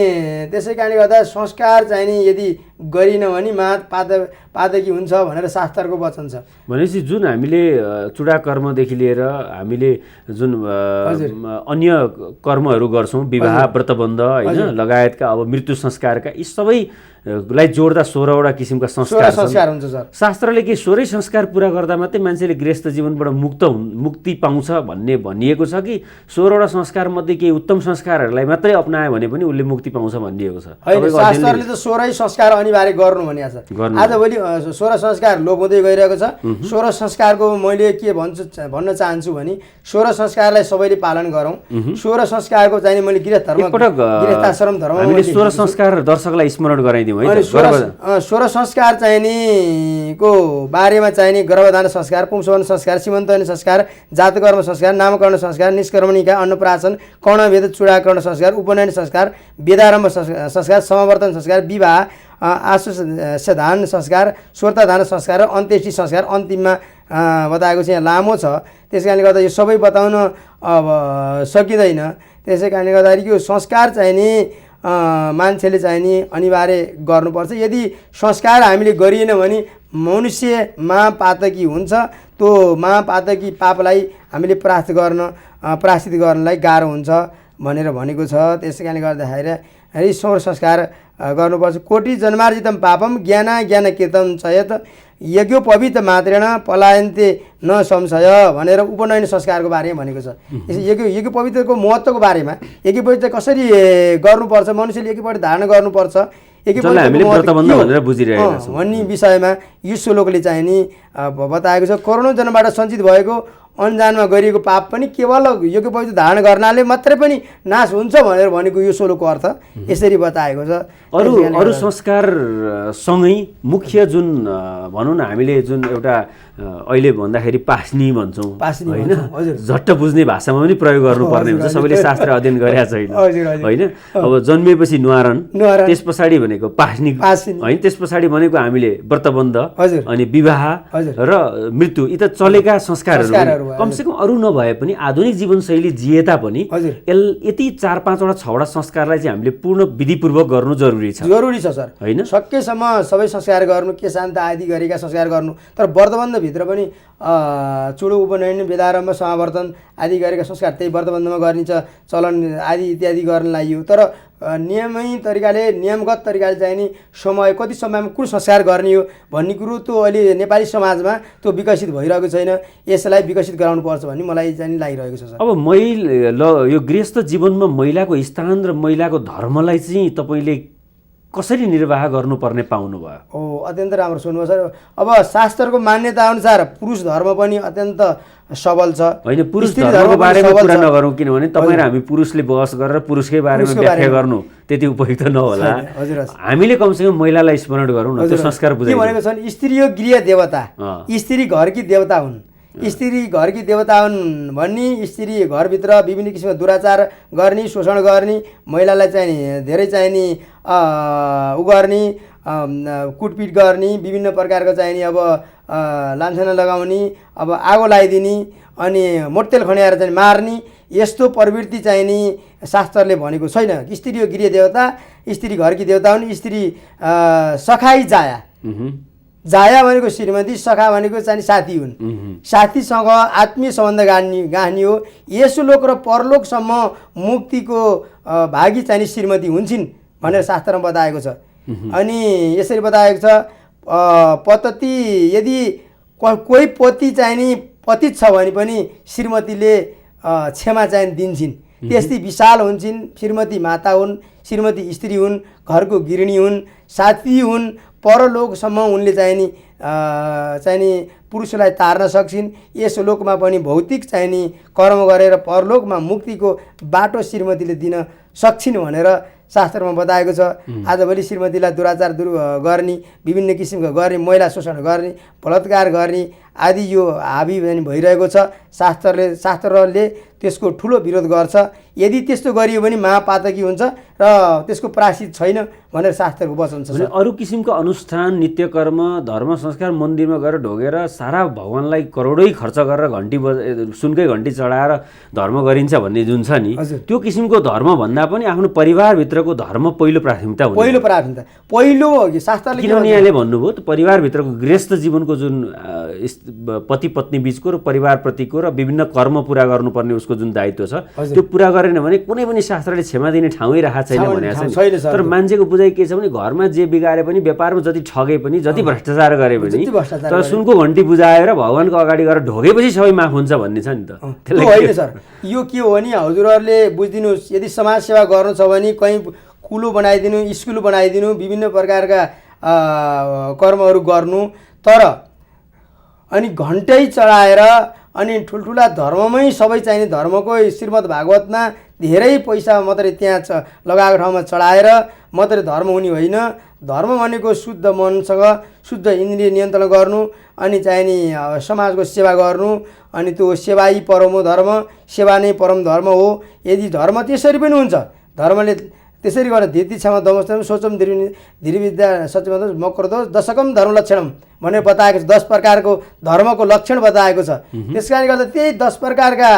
त्यसै कारणले गर्दा संस्कार चाहिँ नि यदि गरिन भने पातकी हुन्छ भनेर शास्त्रको वचन छ। भनेपछि जुन हामीले चूडाकर्मदेखि लिएर हामीले जुन अन्य कर्महरू गर्छौँ, विवाह व्रतबन्ध होइन लगायतका अब मृत्यु संस्कारका यी सबैलाई जोड्दा 16वटा किसिमका संस्कार हुन्छ सर। शास्त्रले के 16 संस्कार पुरा गर्दा मात्रै मान्छेले गृहस्थ जीवनबाट मुक्ति पाउँछ भन्ने भनिएको छ कि 16वटा संस्कार मध्ये केही उत्तम संस्कारहरूलाई मात्रै अपनायो भने पनि उसले मुक्ति पाउँछ भनिएको छ? शास्त्रले त 16 संस्कार अनिवार्य गर्नु भनिएको छ। आजभोलि 16 संस्कार लोप हुँदै गइरहेको छ। 16 संस्कारको मैले के भन्न चाहन्छु भने 16 संस्कारलाई सबैले पालन गरौँ। 16 संस्कारको चाहिँ मैले गृहस्थाश्रम धर्म हामीले 16 संस्कार दर्शकलाई स्मरण गराइदिउँ है। 16 संस्कार चाहिँ नि को बारेमा चाहिँ नि गर्भधान संस्कार, पुंसवन संस्कार, सीमन्तन संस्कार, जातकर्म संस्कार, नामकरण संस्कार, निष्कर्मणिका, अन्नप्राशन, कर्णभेद, चूडाकरण संस्कार, उपनयन संस्कार, वेदारम्भ संस्कार, समावर्तन संस्कार, विवाह, आशुषधान संस्कार, स्वर्ताधान संस्कार र अन्त्येष्टि संस्कार अन्तिममा बताएको चाहिँ यहाँ लामो छ। त्यस कारणले गर्दा यो सबै बताउन अब सकिँदैन। त्यसै कारणले गर्दाखेरि यो संस्कार चाहिँ नि मान्छेले चाहिँ नि अनिवार्य गर्नुपर्छ। यदि संस्कार हामीले गरिएन भने मनुष्य महापातकी हुन्छ। त्यो महापातकी पापलाई हामीले प्रायश्चित गर्नलाई गाह्रो हुन्छ भनेर भनेको छ। त्यसै कारणले गर्दाखेरि 16 संस्कार गर्नुपर्छ। कोटि जन्मार्जितम पापम ज्ञान कीर्तन चयत यज्ञोपवीत मात्रेण पलायन्ते न संशय भनेर उपनयन संस्कारको बारेमा भनेको छ। यज्ञोपवीतको महत्त्वको बारेमा, यज्ञोपवीत कसरी गर्नुपर्छ, मनुष्यले यज्ञोपवीत धारण गर्नुपर्छ भन्ने विषयमा यो श्लोकले चाहिँ नि बताएको छ। करोडौँ जन्मबाट सञ्चित भएको अनजानमा गरिएको पाप पनि केवल यज्ञोपवीत धारण गर्नाले मात्रै पनि नाश हुन्छ भनेर भनेको यो श्लोकको अर्थ यसरी बताएको छ। अरू संस्कारसँगै मुख्य जुन भनौँ न हामीले जुन एउटा अहिले भन्दाखेरि पास्नी भन्छौँ होइन, झट्ट बुझ्ने भाषामा पनि प्रयोग गर्नुपर्ने हुन्छ। सबैले शास्त्र अध्ययन गरेका छैन होइन। अब जन्मिएपछि न्वारण, त्यस पछाडि भनेको पास्नी होइन, त्यस पछाडि भनेको हामीले व्रतबन्ध अनि विवाह र मृत्यु, यी त चलेका संस्कारहरू कमसेकम अरू नभए पनि आधुनिक जीवनशैली जिए तापनि यति 4-5वटा 6वटा संस्कारलाई चाहिँ हामीले पूर्ण विधिपूर्वक गर्नु जरुरी छ सर होइन। सकेसम्म सबै संस्कार गर्नु, के शान्त आदि गरेका संस्कार गर्नु। तर व्रतबन्धभित्र पनि चुडो, उपनयन, वेदारम्भ, समावर्तन आदि गरेका संस्कार त्यही व्रतबन्धमा गरिन्छ, चलन आदि इत्यादि गर्न लागि। तर नियमित तरिकाले नियमगत तरिकाले चाहिँ नि समय कति समयमा कुन संस्कार गर्ने हो भन्ने कुरो त्यो अहिले नेपाली समाजमा त्यो विकसित भइरहेको छैन। यसलाई विकसित गराउनुपर्छ भन्ने मलाई चाहिँ लागिरहेको छ सर। अब यो गृहस्थ जीवनमा महिलाको स्थान र महिलाको धर्मलाई चाहिँ तपाईँले कसरी निर्वाह गर्नुपर्ने पाउनुभयो? अत्यन्त राम्रो सुन्नुभयो सर। अब शास्त्रको मान्यता अनुसार पुरुष धर्म पनि अत्यन्त सबल छ। होइन, पुरुष धर्मको बारेमा कुरा नगरौँ, किनभने तपाईँ र हामी पुरुषले बहस गरेर पुरुषकै बारेमा व्याख्या गर्नु त्यति उपयुक्त नहोला। हामीले कमसेकम महिलालाई स्मरण गरौँ न, त्यो संस्कार बुझाइ। के भनेको छन्, स्त्री हो गृह देवता, स्त्री घरकी देवता हुन्। स्त्री घरकी देवता हुन् भन्ने स्त्री घरभित्र विभिन्न किसिमको दुराचार गर्ने, शोषण गर्ने, महिलालाई चाहिँ धेरै चाहिँ नि उ गर्ने, कुटपिट गर्ने, विभिन्न प्रकारको चाहिँ नि अब लान्छना लगाउने, अब आगो लगाइदिने, अनि मोट्तेल खन्याएर चाहिँ मार्ने, यस्तो प्रवृत्ति चाहिँ नि शास्त्रले भनेको छैन। स्त्री हो गृह देवता, स्त्री घरकी देवता हुन्। स्त्री सखाई जाया, जाया भनेको श्रीमती, सखा भनेको चाहिँ साथी हुन्। साथीसँग आत्मीय सम्बन्ध गाँच्ने हो। यसलोक र परलोकसम्म मुक्तिको भागी चाहिँ श्रीमती हुन्छन् भनेर शास्त्रमा बताएको छ। अनि यसरी बताएको छ, पतति यदि कोही पति चाहिँ नि पतित छ भने पनि श्रीमतीले क्षमा चाहिँ दिन्छन्। त्यस्तै विशाल हुन्छन्। श्रीमती माता हुन्, श्रीमती स्त्री हुन्, घरको गृहिणी हुन्, साथी हुन्। परलोकसम्म उनले चाहिँ नि पुरुषलाई तार्न सक्छिन्। यस लोकमा पनि भौतिक चाहिँ नि कर्म गरेर परलोकमा मुक्तिको बाटो श्रीमतीले दिन सक्छिन् भनेर शास्त्रमा बताएको छ। आजभोलि श्रीमतीलाई दुराचार गर्ने, विभिन्न किसिमको गर्ने, महिला शोषण गर्ने, बलात्कार गर्ने आदि यो हाबी भइरहेको छ। शास्त्रले त्यसको ठुलो विरोध गर्छ। यदि त्यस्तो गरियो भने महापातकी हुन्छ र त्यसको प्रायश्चित छैन भनेर शास्त्रको वचन छ। अरू किसिमको अनुष्ठान, नित्यकर्म, धर्म संस्कार मन्दिरमा गएर ढोगेर सारा भगवानलाई करोडै खर्च गरेर सुनकै घन्टी चढाएर धर्म गरिन्छ भन्ने जुन छ नि, त्यो किसिमको धर्म भन्दा पनि आफ्नो परिवारभित्रको धर्म पहिलो प्राथमिकता हुन्छ। पहिलो हो कि शास्त्रले, किनभने यहाँले भन्नुभयो त परिवारभित्रको गृहस्थ जीवनको जुन पति पत्नी बिचको र परिवारप्रतिको र विभिन्न कर्म पुरा गर्नुपर्ने उसको जुन दायित्व छ, त्यो पुरा गरेन भने कुनै पनि शास्त्रले क्षमा दिने ठाउँै राखेको छैन भनेको छ। तर मान्छेको बुझाइ के छ भने घरमा जे बिगारे पनि, व्यापारमा जति ठगे पनि, जति भ्रष्टाचार गरे पनि, तर सुनको घन्टी बुझाएर भगवानको अगाडि गएर ढोगेपछि सबै माफ हुन्छ भन्ने छ नि त। होइन सर, यो के हो भने हजुरहरूले बुझिदिनुहोस्, यदि समाजसेवा गर्नु छ भने कहीँ कुलो बनाइदिनु, स्कुल बनाइदिनु, विभिन्न प्रकारका कर्महरू गर्नु, तर अनि घन्टै चढाएर अनि ठुल्ठुला धर्ममै सबै चाहिने धर्मको श्रीमद् भागवतमा धेरै पैसा मात्रै त्यहाँ लगाएको ठाउँमा चढाएर मात्रै धर्म हुने होइन। धर्म भनेको शुद्ध मनसँग शुद्ध इन्द्रिय नियन्त्रण गर्नु, अनि चाहिने समाजको सेवा गर्नु, अनि त्यो सेवा नै परमो धर्म, सेवा नै परम धर्म हो। यदि धर्म त्यसरी पनि हुन्छ, धर्मले त्यसरी गरेर धीति क्षमा दमस्तम सोचम धीरविद्या सत्यम मक्रोधो दशकम धर्म लक्षणम भनेर बताएको छ। 10 प्रकारको धर्मको लक्षण बताएको छ। त्यस कारणले गर्दा त्यही 10 प्रकारका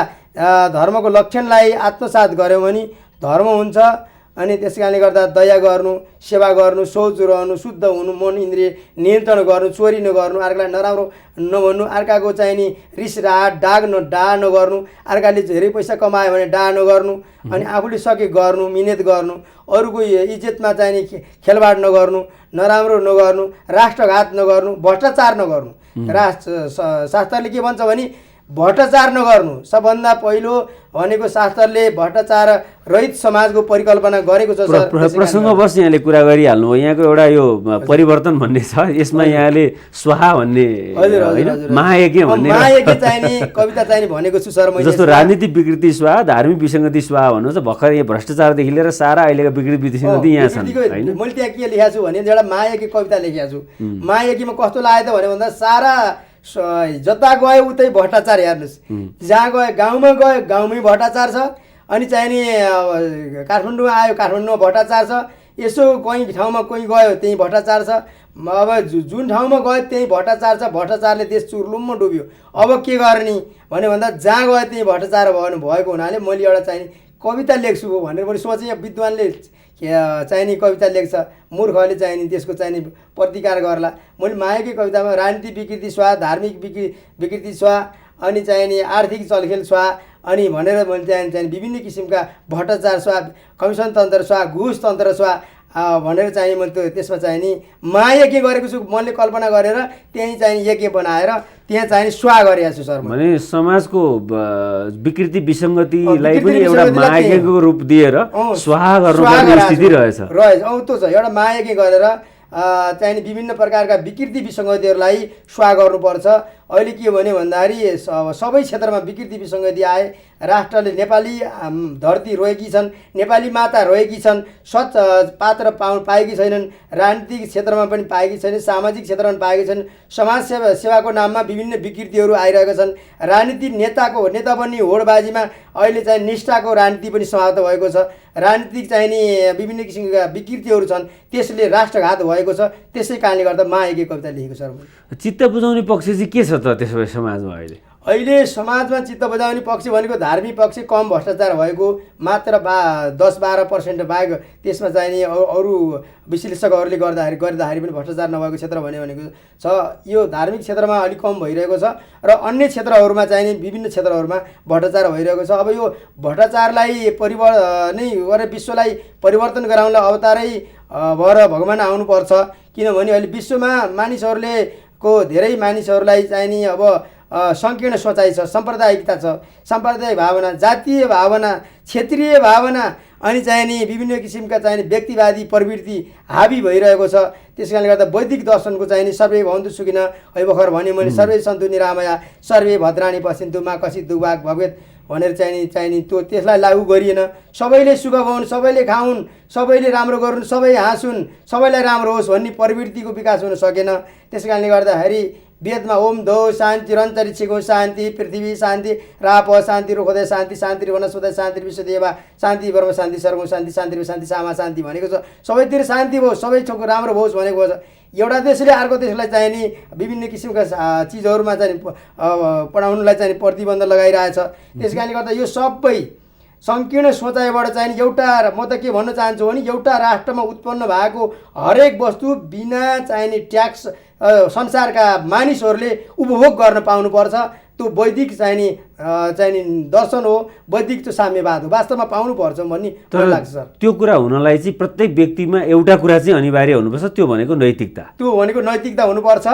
धर्मको लक्षणलाई आत्मसात गऱ्यौँ भने धर्म हुन्छ। अनि त्यस कारणले गर्दा दया गर्नु, सेवा गर्नु, शौच रहनु, शुद्ध हुनु, मन इन्द्रिय नियन्त्रण गर्नु, चोरी नगर्नु, अर्कालाई नराम्रो नभन्नु, अर्काको चाहिँ नि रिस राग डाह नगर्नु, अर्काले धेरै पैसा कमायो भने डाह नगर्नु, अनि आफूले सके गर्नु, मिहिनेत गर्नु, अरूको इज्जतमा चाहिँ नि खेलबाड नगर्नु, नराम्रो नगर्नु, राष्ट्रघात नगर्नु, भ्रष्टाचार नगर्नु। शास्त्रले के भन्छ भने भ्रष्टाचार नगर्नु। सबभन्दा पहिलो भनेको शास्त्रले भ्रष्टाचार रहित समाजको परिकल्पना गरेको छ। प्रसङ्गवश यहाँले कुरा गरिहाल्नु हो। यहाँको एउटा यो परिवर्तन भन्ने छ, यसमा यहाँले स्वाहा भन्ने महायज्ञ भन्ने चाहिने कविता चाहिने भनेको छु सर। जस्तो राजनीतिक विकृति स्वाहा, धार्मिक विसङ्गति स्वाहा भन्नुहुन्छ। भर्खर यहाँ भ्रष्टाचारदेखि लिएर सारा अहिलेका विकृति विसङ्गति यहाँ छन्। मैले त्यहाँ के लेखेको छु भने एउटा महायज्ञ कविता लेखेको छु। महायज्ञमा कस्तो लाग्यो त भन्दा सारा जता गयो उतै भ्रष्टाचार। हेर्नुहोस्, जहाँ गयो गाउँमा गयो गाउँमै भ्रष्टाचार छ, अनि चाहिने काठमाडौँमा आयो काठमाडौँमा भ्रष्टाचार छ, यसो कहीँ ठाउँमा कोही गयो त्यहीँ भ्रष्टाचार छ, अब जुन ठाउँमा गयो त्यहीँ भ्रष्टाचार छ। भ्रष्टाचारले देश चुर्लुम्म डुब्यो। अब के गर्ने भन्दा जहाँ गयो त्यहीँ भ्रष्टाचार भएको हुनाले मैले एउटा चाहिने कविता लेख्छु भनेर मैले सोचेँ। विद्वानले चाहिने कविता लेख्छ, मूर्खले चाहिने त्यसको चाहिने प्रतिकार गर्ला। मैले मायाकै कवितामा राजनीतिक विकृति स्वाहा, धार्मिक विकृति स्वाहा, अनि चाहिँ नि आर्थिक चलखेल छ अनि भनेर मैले चाहिँ विभिन्न किसिमका भ्रष्टाचार छ, कमिसन तन्त्र छ, घुस तन्त्र छ भनेर चाहिँ मैले त्यसमा चाहिँ नि महायज्ञ गरेको छु। मैले कल्पना गरेर त्यहीँ चाहिँ यज्ञ बनाएर त्यहाँ चाहिँ स्वाहा गरेको छु सर। भने समाजको विकृति विसङ्गतिलाई पनि एउटा महायज्ञको रूप दिएर स्वाहा गर्नुपर्ने स्थिति रहेछ। त्यो छ एउटा महायज्ञ गरेर चाहिँ नि विभिन्न प्रकारका विकृति विसङ्गतिहरूलाई स्वाहा गर्नुपर्छ। अहिले के भने भन्दाखेरि सबै क्षेत्रमा विकृति विसङ्गति आए। राष्ट्रले नेपाली धरती रोएकी छन्, नेपाली माता रोएकी छन्, स्वच्छ पात्र पाएकी छैनन्, राजनीतिक क्षेत्रमा पनि पाएकी छैनन्, सामाजिक क्षेत्रमा पनि पाएकी छन्। समाज सेवाको नाममा विभिन्न विकृतिहरू आइरहेका छन्। राजनीतिक नेता बन्ने होडबाजीमा अहिले चाहिँ निष्ठाको राजनीति पनि समाप्त भएको छ। राजनीतिक चाहिँ नि विभिन्न किसिमका विकृतिहरू छन्, त्यसले राष्ट्रघात भएको छ। त्यसै कारणले गर्दा महायज्ञ कविता लेखेको छ। चित्त बुझाउने पक्ष चाहिँ के छ त त्यसो भए समाजमा? अहिले समाजमा चित्त बुझाउने पक्ष भनेको धार्मिक पक्ष कम भ्रष्टाचार भएको, मात्र 10-12% बाहेक त्यसमा चाहिँ नि अरू विश्लेषकहरूले गर्दाखेरि पनि भ्रष्टाचार नभएको क्षेत्र भनेको छ। यो धार्मिक क्षेत्रमा अलिक कम भइरहेको छ र अन्य क्षेत्रहरूमा चाहिँ नि विभिन्न क्षेत्रहरूमा भ्रष्टाचार भइरहेको छ। अब यो भ्रष्टाचारलाई नै गरेर विश्वलाई परिवर्तन गराउनलाई अवतारै भएर भगवान आउनुपर्छ। किनभने अहिले विश्वमा धेरै मानिसहरूलाई चाहिँ नि अब सङ्कीर्ण सोचाइ छ, साम्प्रदायिकता छ, साम्प्रदायिक भावना, जातीय भावना, क्षेत्रीय भावना अनि चाहिँ नि विभिन्न किसिमका चाहिँ व्यक्तिवादी प्रवृत्ति हाबी भइरहेको छ। त्यस कारणले गर्दा वैदिक दर्शनको चाहिँ नि सर्वे भवन्तु सुखिनः भर्खर भने मैले सर्वे सन्तु निरामया सर्वे भद्राणि पश्यन्तु मा कसित् दुर्भाग् भवेत् भनेर चाहिँ नि त्यसलाई लागू गरिएन। सबैले सुख पाउन्, सबैले खाउन्, सबैले राम्रो गरून्, सबै हाँसुन्, सबैलाई राम्रो होस् भन्ने प्रवृत्तिको विकास हुन सकेन। त्यस कारणले गर्दाखेरि वेदमा ओम धौ शान्ति अन्तरिक्षको शान्ति, पृथ्वी शान्ति, राप शान्ति, रुखोदय शान्ति, शान्ति वनस्पति शान्ति, विश्वदेवा शान्ति, ब्रह्म शान्ति, सर्व शान्ति, शान्ति शान्ति सामा शान्ति भनेको छ। सबैतिर शान्ति होस्, सबै थोक राम्रो होस् भनेको छ। एउटा देशले अर्को देशलाई चाहिँ नि विभिन्न किसिमका चिजहरूमा चाहिँ पढाउनुलाई चाहिँ प्रतिबन्ध लगाइरहेछ। त्यस कारणले गर्दा यो सबै सङ्कीर्ण सोचाइबाट चाहिँ एउटा म त के भन्न चाहन्छु भने एउटा राष्ट्रमा उत्पन्न भएको हरेक वस्तु बिना चाहिँ नि ट्याक्स संसारका मानिसहरूले उपभोग गर्न पाउनुपर्छ। त्यो वैदिक चाहिँ नि दर्शन हो, वैदिक त्यो साम्यवाद हो, वास्तवमा पाउनुपर्छ भन्ने लाग्छ सर। त्यो कुरा हुनलाई चाहिँ प्रत्येक व्यक्तिमा एउटा कुरा चाहिँ अनिवार्य हुनुपर्छ, त्यो भनेको नैतिकता। त्यो भनेको नैतिकता हुनुपर्छ।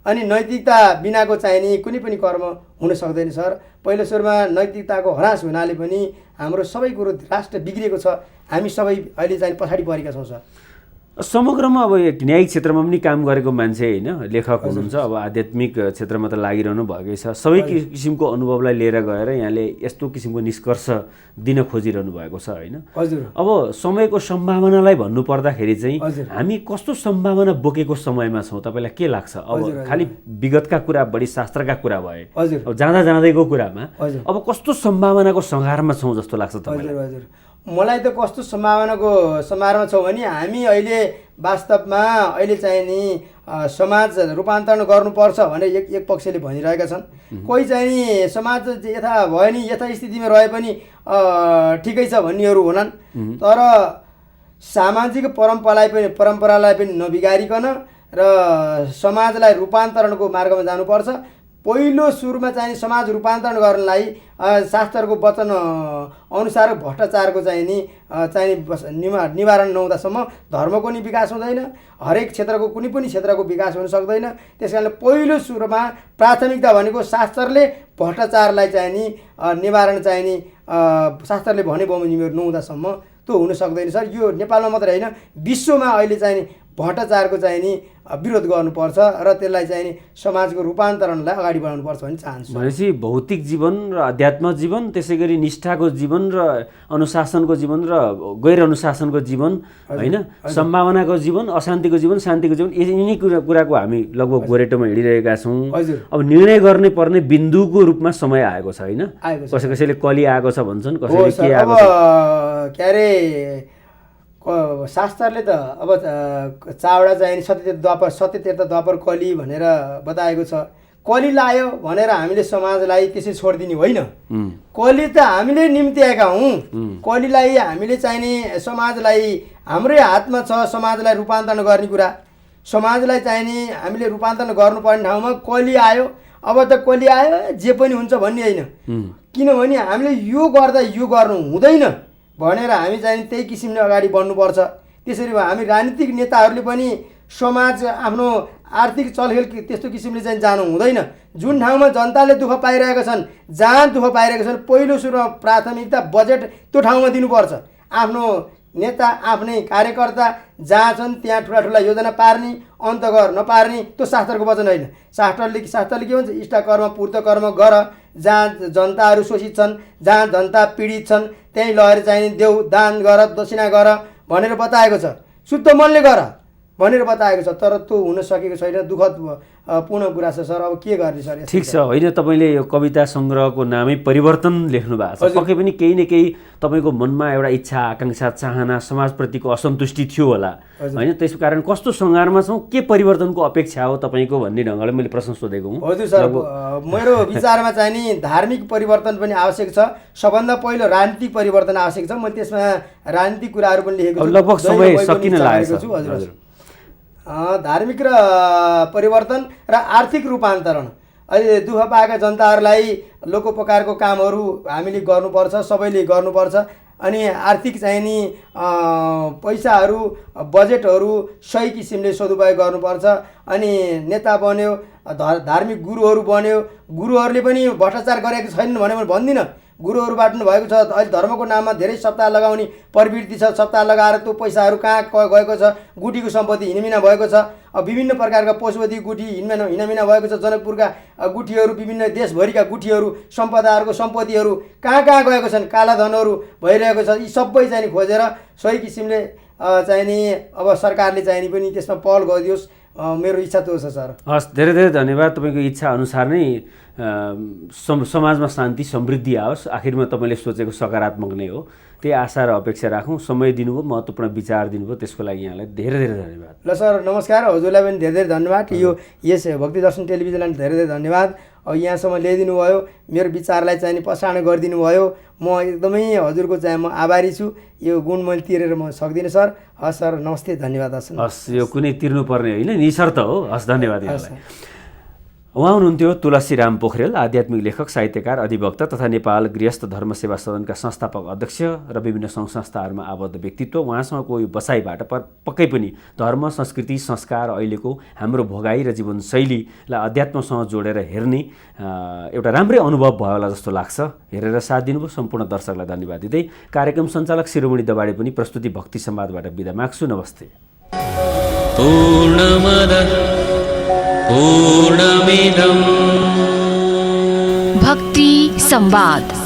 अनि नैतिकता बिनाको चाहिँ नि कुनै पनि कर्म हुन सक्दैन सर। पहिलो सुरुमा नैतिकताको ह्रास हुनाले पनि हाम्रो सबै कुरो राष्ट्र बिग्रिएको छ। हामी सबै अहिले चाहिँ पछाडि परेका छौँ सर। समग्रमा अब न्यायिक क्षेत्रमा पनि काम गरेको मान्छे होइन, लेखक हुनुहुन्छ, अब आध्यात्मिक क्षेत्रमा त लागिरहनु भएकै छ। सबै किसिमको अनुभवलाई लिएर गएर यहाँले यस्तो किसिमको निष्कर्ष दिन खोजिरहनु भएको छ होइन। अब समयको सम्भावनालाई भन्नुपर्दाखेरि चाहिँ हामी कस्तो सम्भावना बोकेको समयमा छौँ तपाईँलाई के लाग्छ? अब खालि विगतका कुरा बढी शास्त्रका कुरा भए, अब जाँदैको कुरामा अब कस्तो सम्भावनाको सङ्घारमा छौँ जस्तो लाग्छ तपाईँलाई? मलाई त कस्तो समारोहमा छौँ भने हामी अहिले वास्तवमा अहिले चाहिँ नि समाज रूपान्तरण गर्नुपर्छ भनेर एक पक्षले भनिरहेका छन्। कोही चाहिँ नि समाज यथा भयो नि यथा स्थितिमा रहे पनि ठिकै छ भन्नेहरू होलान्। तर सामाजिक परम्परालाई पनि नबिगारिकन र समाजलाई रूपान्तरणको मार्गमा जानुपर्छ। पहिलो सुरुमा चाहिँ समाज रूपान्तरण गर्नलाई शास्त्रको वचन अनुसार भ्रष्टाचारको चाहिँ निवारण नहुँदासम्म धर्मको नि विकास हुँदैन, हरेक क्षेत्रको कुनै पनि क्षेत्रको विकास हुन सक्दैन। त्यस कारणले पहिलो सुरुमा प्राथमिकता भनेको शास्त्रले भ्रष्टाचारलाई चाहिँ नि निवारण चाहिँ नि शास्त्रले भने बमोजिम नहुँदासम्म त्यो हुन सक्दैन सर। यो नेपालमा मात्र होइन, विश्वमा अहिले चाहिँ नि भ्रष्टाचारको चाहिँ नि विरोध गर्नुपर्छ र त्यसलाई चाहिँ नि समाजको रूपान्तरणलाई अगाडि बढाउनुपर्छ भन्ने चाहन्छु। भनेपछि भौतिक जीवन र अध्यात्म जीवन, त्यसै गरी निष्ठाको जीवन र अनुशासनको जीवन र गैर अनुशासनको जीवन होइन, सम्भावनाको जीवन, अशान्तिको जीवन, शान्तिको जीवन, यिनी कुराको हामी लगभग गोरेटोमा हिँडिरहेका छौँ। अब निर्णय गर्ने पर्ने बिन्दुको रूपमा समय आएको छ होइन। कसैले कली आएको छ भन्छन्, कसैले के आएको छ। के अरे शास्त्रले त अब चावडा चाहिँ सत्यतीर्थ द्वापर कली भनेर बताएको छ। कली लायो भनेर हामीले समाजलाई त्यसै छोडिदिने होइन। कली त हामीले निम्त्याएका हौँ। कलीलाई हामीले चाहिँ नि समाजलाई हाम्रै हातमा छ समाजलाई रूपान्तरण गर्ने कुरा। समाजलाई चाहिँ नि हामीले रूपान्तरण गर्नुपर्ने ठाउँमा कली आयो अब त कसले आयो जे पनि हुन्छ भन्ने होइन, किनभने हामीले यो गर्दा यो गर्नु हुँदैन भनेर हामी चाहिँ त्यही किसिमले अगाडि बढ्नुपर्छ। त्यसरी भए हामी राजनीतिक नेताहरूले पनि समाज आफ्नो आर्थिक चलखेल त्यस्तो किसिमले चाहिँ जानु हुँदैन। जुन ठाउँमा जनताले दुःख पाइरहेका छन्, जहाँ दुःख पाइरहेका छन्, पहिलो सुरुमा प्राथमिकता बजेट त्यो ठाउँमा दिनुपर्छ। आफ्नो नेता आफ्नै कार्यकर्ता जहाँ छन् त्यहाँ ठुला ठुला योजना पार्ने, अन्त गर नपार्ने त्यो शास्त्रको वचन होइन। शास्त्रले के भन्छ, इष्टकर्म पूर्तकर्म गर। जहाँ जनताहरू शोषित छन्, जहाँ जनता पीडित छन् त्यहीँ लगेर चाहिँ देऊ, दान गर, दक्षिणा गर भनेर बताएको छ। शुद्ध मनले गर भनेर बताएको छ। तर त्यो हुन सकेको छैन, दुःखद पूर्ण कुरा छ सर। अब के गर्ने सर? ठिक छ, होइन तपाईँले यो कविता सङ्ग्रहको नामै परिवर्तन लेख्नु भएको छ। पक्कै पनि केही न केही तपाईँको मनमा एउटा इच्छा, आकाङ्क्षा, चाहना, समाजप्रतिको असन्तुष्टि थियो होला, होइन? त्यसको कारण कस्तो सङ्घारमा छौँ, के परिवर्तनको अपेक्षा हो तपाईँको भन्ने ढङ्गले मैले प्रश्न सोधेको हुँ। हजुर सर, मेरो विचारमा चाहिँ नि धार्मिक परिवर्तन पनि आवश्यक छ। सबभन्दा पहिलो राजनीतिक परिवर्तन आवश्यक छ। म त्यसमा राजनीतिक कुराहरू पनि लेखेको छु। लगभग समय सकिन लागेको छ। हजुर, धार्मिक र परिवर्तन र आर्थिक रूपान्तरण। अहिले दुःख पाएका जनताहरूलाई लोकोपकारको कामहरू हामीले गर्नुपर्छ, सबैले गर्नुपर्छ। अनि आर्थिक चाहिँ नि पैसाहरू, बजेटहरू सही किसिमले सदुपयोग गर्नुपर्छ। अनि नेता बन्यो, धार्मिक गुरुहरू बन्यो, गुरुहरूले पनि भ्रष्टाचार गरेको छैनन् भने मैले भन्दिनँ। गुरुहरू बाट्नु भएको छ। अहिले धर्मको नाममा धेरै सप्ताह लगाउने प्रवृत्ति छ। सप्ताह लगाएर त्यो पैसाहरू कहाँ गएको छ, गुठीको सम्पत्ति हिनामिना भएको छ। विभिन्न प्रकारका पशुपति गुठी हिनामिना भएको छ। जनकपुरका गुठीहरू, विभिन्न देशभरिका गुठीहरू, सम्पदाहरूको सम्पत्तिहरू कहाँ कहाँ गएको छन्, कालाधनहरू भइरहेको छ। यी सबै चाहिँ खोजेर सही किसिमले चाहिँ नि अब सरकारले चाहिँ नि पनि त्यसमा पहल गरिदियोस्, मेरो इच्छा त्यो छ सर। हस्, धेरै धेरै धन्यवाद। तपाईँको इच्छा अनुसार नै समाजमा शान्ति समृद्धि आओस्। आखिरमा तपाईँले सोचेको सकारात्मक नै हो, त्यही आशा र अपेक्षा राखौँ। समय दिनुभयो, महत्त्वपूर्ण विचार दिनुभयो, त्यसको लागि यहाँलाई धेरै धेरै धन्यवाद। ल सर, नमस्कार। हजुरलाई पनि धेरै धेरै धन्यवाद। यस भक्ति दर्शन टेलिभिजनलाई धेरै धेरै धन्यवाद। अब यहाँसम्म ल्याइदिनु भयो, मेरो विचारलाई चाहिँ प्रसारण गरिदिनु भयो। म एकदमै हजुरको चाहिँ म आभारी छु। यो गुण मैले तिरेर म सक्दिनँ सर। हस् सर, नमस्ते, धन्यवाद। हस्, यो कुनै तिर्नुपर्ने होइन, निशर्त हो। हस्, धन्यवाद यहाँलाई। उहाँ हुनुहुन्थ्यो तुलसीराम पोखरेल, आध्यात्मिक लेखक, साहित्यकार, अधिवक्ता तथा नेपाल गृहस्थ धर्म सेवा सदनका संस्थापक अध्यक्ष र विभिन्न सङ्घ संस्थाहरूमा आबद्ध व्यक्तित्व। उहाँसँगको यो बसाइबाट पक्कै पनि धर्म, संस्कृति, संस्कार, अहिलेको हाम्रो भोगाई र जीवनशैलीलाई अध्यात्मसँग जोडेर हेर्ने एउटा राम्रै अनुभव भयो होला जस्तो लाग्छ। हेरेर साथ दिनुभयो सम्पूर्ण दर्शकलाई धन्यवाद दिँदै कार्यक्रम सञ्चालक शिरोमणि दबाडे पनि प्रस्तुति भक्ति संवादबाट बिदा माग्छु। नमस्ते। भक्ति संवाद।